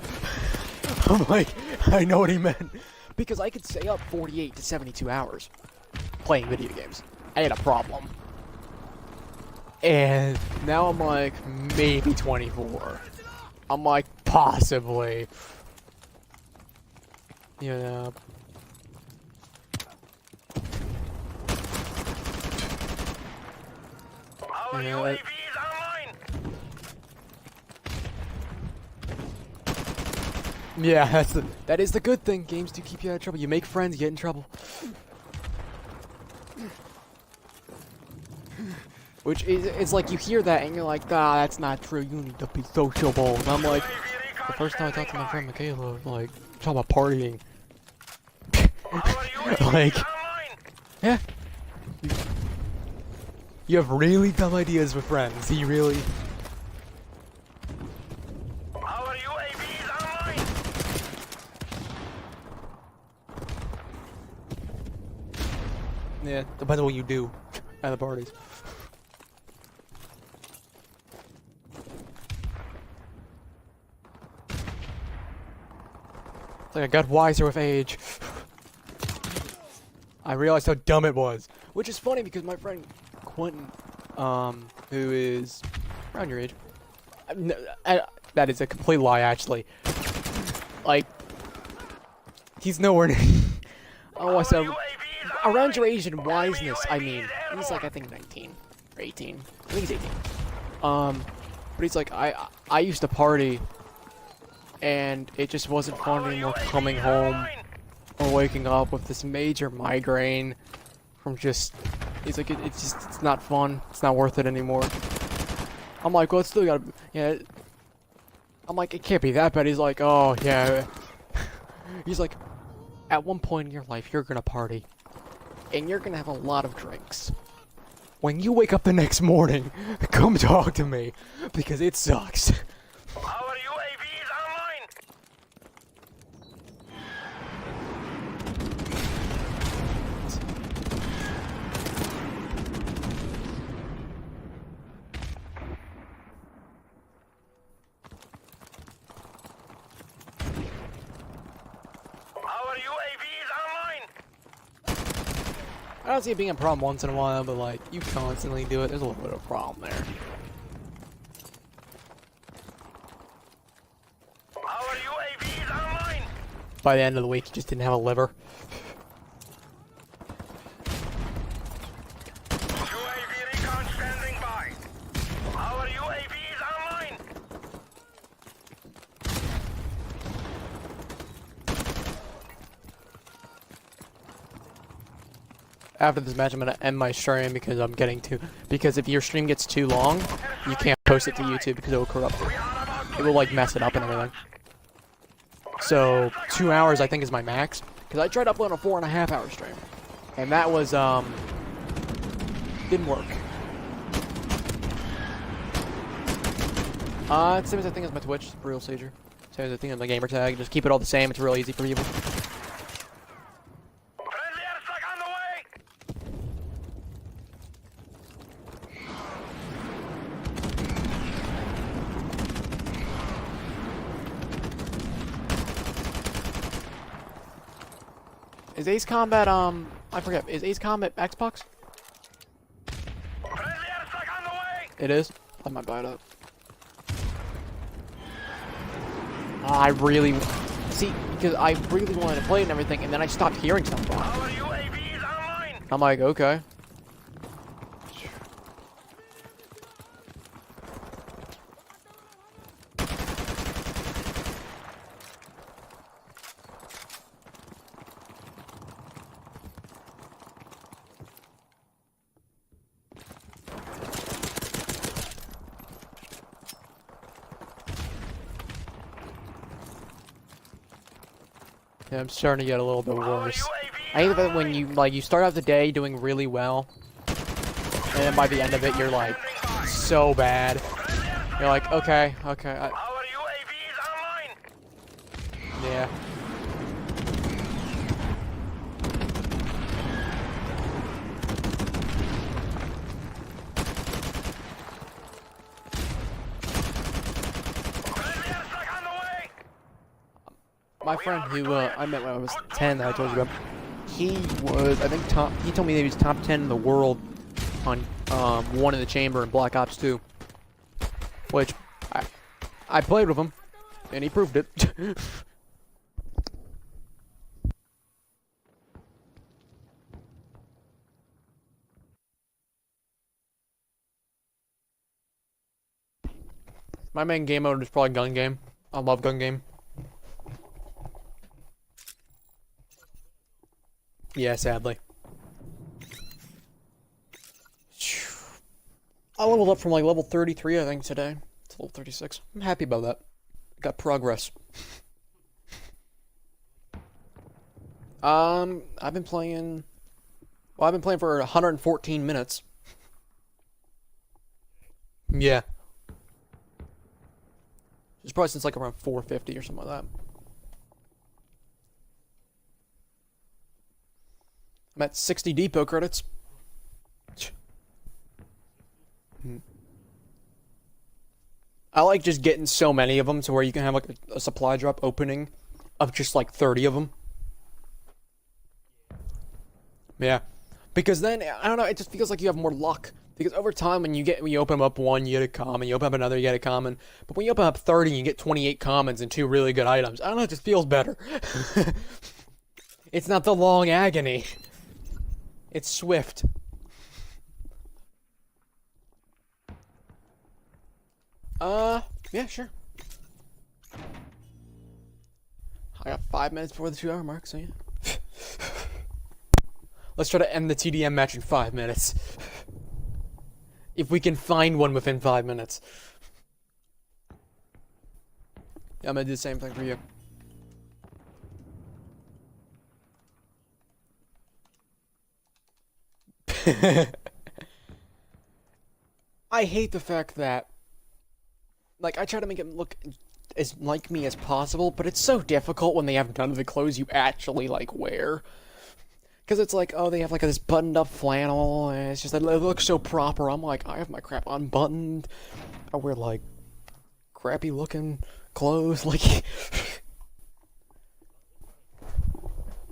A: I'm like, I know what he meant. Because I could stay up 48 to 72 hours playing video games. I had a problem. And now I'm like, maybe 24. I'm like, possibly. You know.
B: Our
A: Yeah,
B: UAV is online.
A: Yeah, that is the good thing. Games do keep you out of trouble. You make friends, you get in trouble. Which is, it's like you hear that and you're like, ah, that's not true. You need to be sociable. And I'm like, the first time I talked to my friend Michaela, like, talking about partying.
B: Our UAV
A: Like,
B: is online.
A: yeah. You have really dumb ideas with friends. He really.
B: Our UAV is online.
A: Yeah, depends on what you do at the parties. It's like I got wiser with age. I realized how dumb it was. Which is funny because my friend Quentin, who is around your age. That is a complete lie, actually. Like, he's nowhere near. Oh, I said around your age in wiseness. I mean, he's like I think 19 or 18. I think he's 18. But he's like I used to party, and it just wasn't fun anymore coming home or waking up with this major migraine from just. He's like it's not fun. It's not worth it anymore. I'm like, well, it's still gotta. Yeah. I'm like, it can't be that bad. He's like, oh yeah. He's like, at one point in your life, you're gonna party, and you're gonna have a lot of drinks,
C: when you wake up the next morning, come talk to me, because it sucks.
B: Our UAV is online. Our UAV is online.
C: I don't see it being a problem once in a while, but like, you constantly do it, there's a little bit of a problem there.
B: Our UAV is online.
C: By the end of the week, you just didn't have a liver.
B: UAV recon standing by. Our UAV is online.
C: After this match, I'm gonna end my stream because I'm getting too. Because if your stream gets too long, you can't post it to YouTube because it will corrupt it. It will like mess it up and everything. So 2 hours I think is my max. Because I tried uploading a 4.5 hour stream, and that was didn't work. Same as I think as my Twitch, BrutalSeizure. Same as I think as my gamer tag. Just keep it all the same. It's real easy for people.
B: Friendly airstrike on the way.
C: Is Ace Combat I forget. Is Ace Combat Xbox?
B: Friendly airstrike on the way.
C: It is. I might buy it up. I really see because I really wanted to play it and everything, and then I stopped hearing something.
B: Our UAV is online.
C: I'm like, okay. Yeah, I'm starting to get a little bit worse. I hate that when you start out the day doing really well, and then by the end of it you're like so bad. You're like, okay,
B: Our UAV is online.
C: yeah.
B: Friendly airstrike on the way.
C: My friend who I met when I was 10 that I told you about, he was, I think, he told me that he was top 10 in the world on One in the Chamber and Black Ops 2. Which, I played with him, and he proved it. My main game mode is probably gun game. I love gun game. Yeah, sadly. I leveled up from like level 33, I think, today to level 36. I'm happy about that. Got progress. I've been playing. Well, I've been playing for 114 minutes. Yeah. It's probably since like around 450 or something like that. I'm at 60 depot credits. I like just getting so many of them to where you can have like a supply drop opening of just like 30 of them. Yeah. Because then, I don't know, it just feels like you have more luck. Because over time, when you open up one, you get a common. You open up another, you get a common. But when you open up 30, you get 28 commons and 2 really good items. I don't know, it just feels better. It's not the long agony. It's swift. Yeah, sure. I got 5 minutes before the 2-hour mark, so yeah. Let's try to end the TDM match in 5 minutes. If we can find one within 5 minutes. Yeah, I'm gonna do the same thing for you.
A: I hate the fact that, like, I try to make it look as like me as possible, but it's so difficult when they have none of the clothes you actually, like, wear. Because it's like, oh, they have, like, this buttoned-up flannel, and it's just, it looks so proper. I'm like, I have my crap unbuttoned. I wear, like, crappy-looking clothes, like...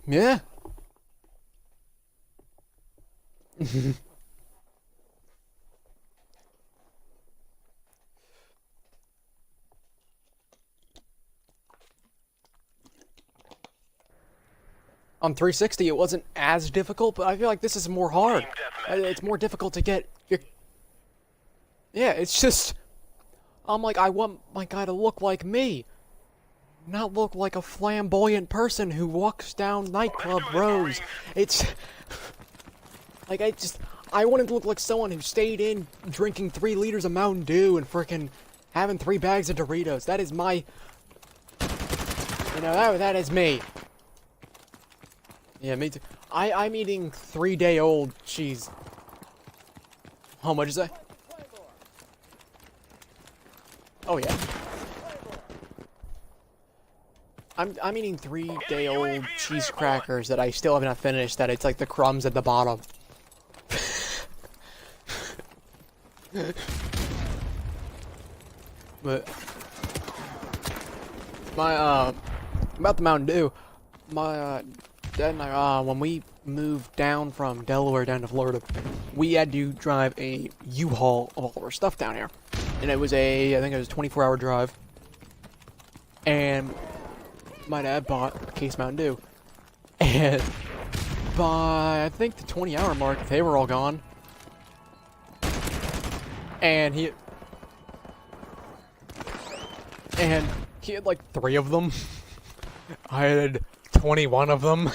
A: yeah. On 360, it wasn't as difficult, but I feel like this is more hard. It's more difficult to get your... Yeah, it's just... I'm like, I want my guy to look like me. Not look like a flamboyant person who walks down nightclub rows. It's... like, I wanted to look like someone who stayed in drinking 3 liters of Mountain Dew and frickin' having 3 bags of Doritos. That is my... You know, that is me. Yeah, me too. I'm eating 3-day-old cheese. How much is that? Oh yeah. I'm eating 3-day-old cheese crackers that I still have not finished. That it's like the crumbs at the bottom. But my about the Mountain Dew, my Dad and I, when we moved down from Delaware down to Florida, we had to drive a U-Haul of all of our stuff down here. And it was I think it was a 24-hour drive. And my dad bought a case of Mountain Dew. And by, I think, the 20-hour mark, they were all gone. And he had like 3 of them. I had 21 of them.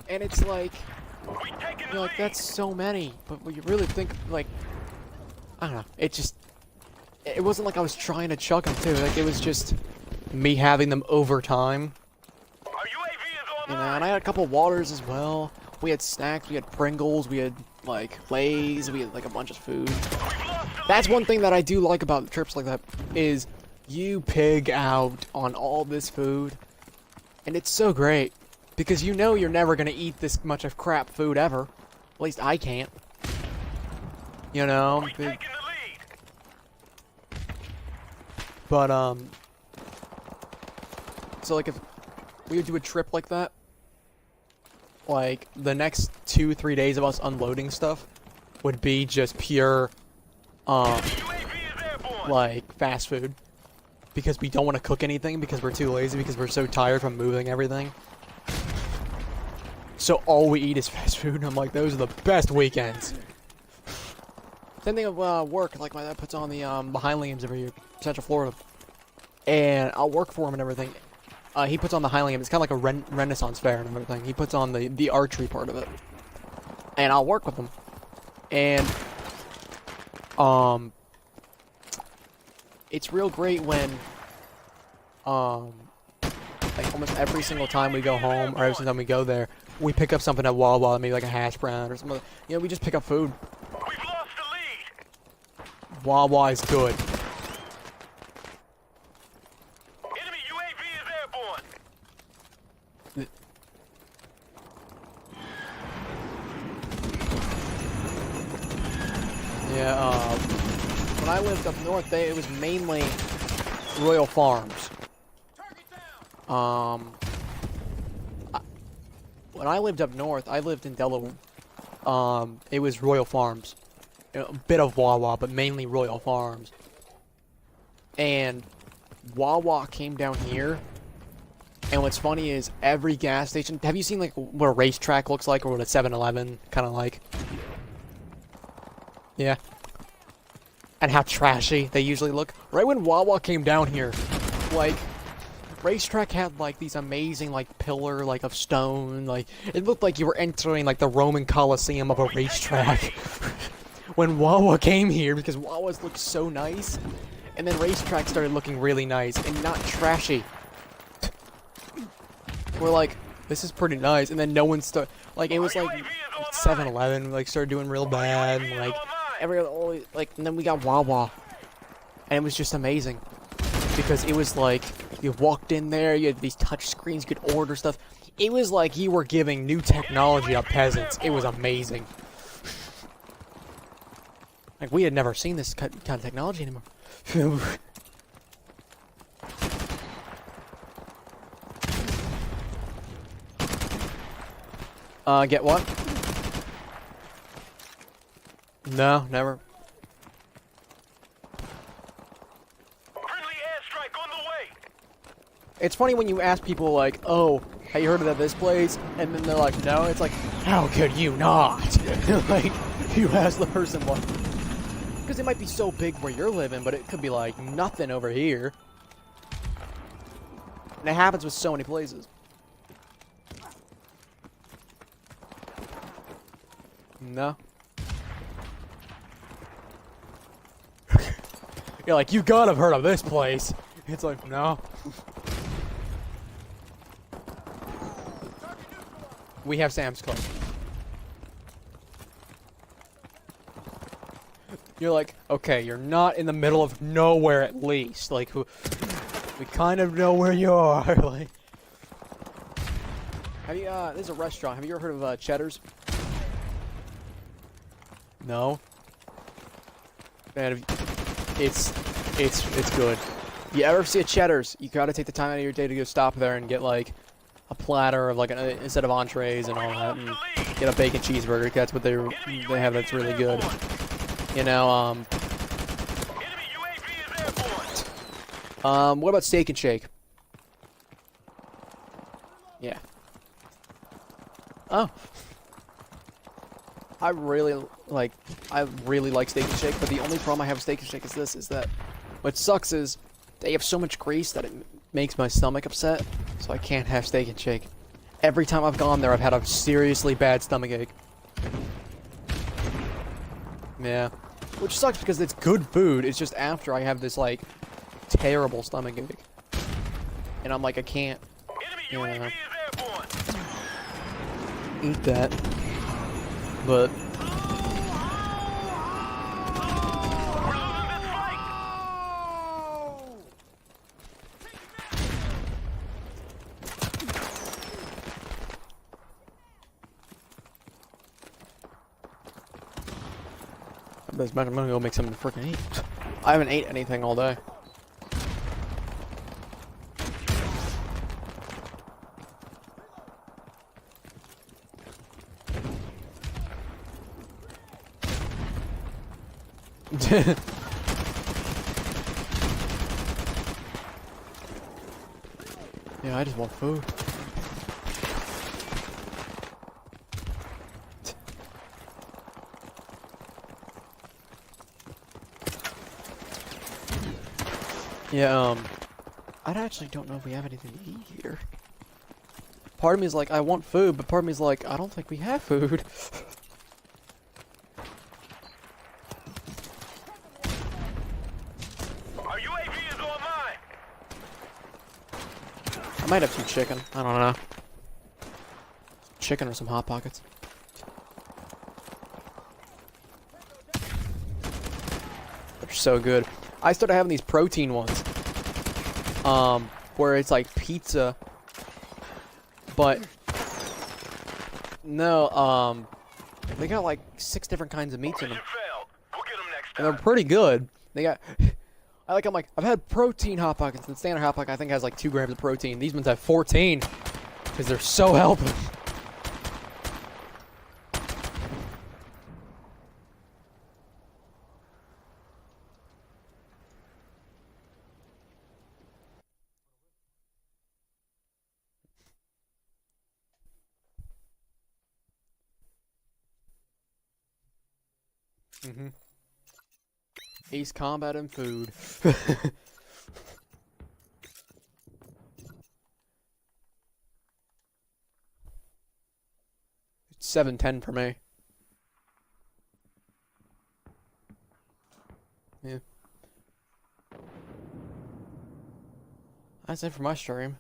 A: And it's like, you're like, that's so many. But when you really think, like, I don't know, it wasn't like I was trying to chug them too. Like, it was just me having them over time. You know, and I had a couple waters as well. We had snacks, we had Pringles, we had, like, Lay's, we had, like, a bunch of food. That's one thing that I do like about trips like that, is you pig out on all this food, and it's so great, because you know you're never gonna eat this much of crap food ever. At least I can't. You know? But, so, like, if we would do a trip like that, like, the next 2-3 days of us unloading stuff would be just pure, like, fast food. Because we don't want to cook anything, because we're too lazy, because we're so tired from moving everything. So all we eat is fast food, and I'm like, those are the best weekends. Same thing of work, like my dad puts on the Highlands every year, Central Florida. And I'll work for him and everything. He puts on the Highland. It's kind of like a Renaissance fair and everything. He puts on the archery part of it. And I'll work with him. And, it's real great when, like, almost every single time we go home, or every single time we go there, we pick up something at Wawa, maybe like a hash brown or something. You know, we just pick up food.
B: We've lost the lead.
A: Wawa is good.
B: Enemy UAV is airborne.
A: Yeah, when I lived up north, it was mainly Royal Farms. When I lived up north, I lived in Delaware. It was Royal Farms. A bit of Wawa, but mainly Royal Farms. And Wawa came down here. And what's funny is every gas station... Have you seen, like, what a racetrack looks like, or what a 7-Eleven kind of like? Yeah. And how trashy they usually look. Right when Wawa came down here, like, racetrack had, like, these amazing, like, pillar, like, of stone, like, it looked like you were entering, like, the Roman Colosseum of a racetrack. When Wawa came here, because Wawa's looked so nice, and then racetrack started looking really nice, and not trashy. We're like, this is pretty nice, and then no one like, it was like 7-Eleven like started doing real bad, and like and then we got Wawa, and it was just amazing because it was like you walked in there, you had these touch screens, you could order stuff. It was like you were giving new technology to peasants. It was amazing. Like we had never seen this kind of technology anymore. Get what? No, never.
B: Friendly airstrike on the way.
A: It's funny when you ask people like, "Oh, have you heard of this place?" And then they're like, "No." It's like, how could you not? Like, you ask the person what? Because it might be so big where you're living, but it could be like nothing over here. And it happens with so many places. No. You're like, you gotta have heard of this place. It's like, no. We have Sam's Club. You're like, okay, you're not in the middle of nowhere at least. Like, we kind of know where you are. Like, have you, there's a restaurant. Have you ever heard of, Cheddar's? No? Man, it's good. If you ever see a Cheddar's, you gotta take the time out of your day to go stop there and get, like, a platter of, like, instead of entrees and all that, and get a bacon cheeseburger. That's what they have that's really good. You know,
B: Enemy UAV is airborne.
A: what about Steak and Shake? Yeah. Oh. I really like Steak and Shake, but the only problem I have with Steak and Shake is that what sucks is they have so much grease that it makes my stomach upset, so I can't have Steak and Shake. Every time I've gone there, I've had a seriously bad stomachache. Yeah. Which sucks because it's good food, it's just after I have this, like, terrible stomachache. And I'm like, I can't, you know,
B: Enemy UAV is airborne.
A: eat that. But
B: We're losing this fight.
A: I'm gonna go make something to freaking eat. I haven't ate anything all day. Yeah, I just want food. Yeah, I actually don't know if we have anything to eat here. Part of me is like, I want food, but part of me is like, I don't think we have food.
B: Our UAV is online.
A: I might have some chicken. I don't know. Chicken or some Hot Pockets. They're so good. I started having these protein ones. Where it's like pizza. But no, they got like 6 different kinds of meats in them.
B: Mission failed. We'll get them next
A: And
B: time.
A: they're pretty good. They got I'm like, I've had protein Hot Pockets, and the standard Hot Pocket I think has like 2 grams of protein. These ones have 14. Because they're so healthy. Mm-hmm. Ace Combat and food. It's 7:10 for me. Yeah. That's it for my stream.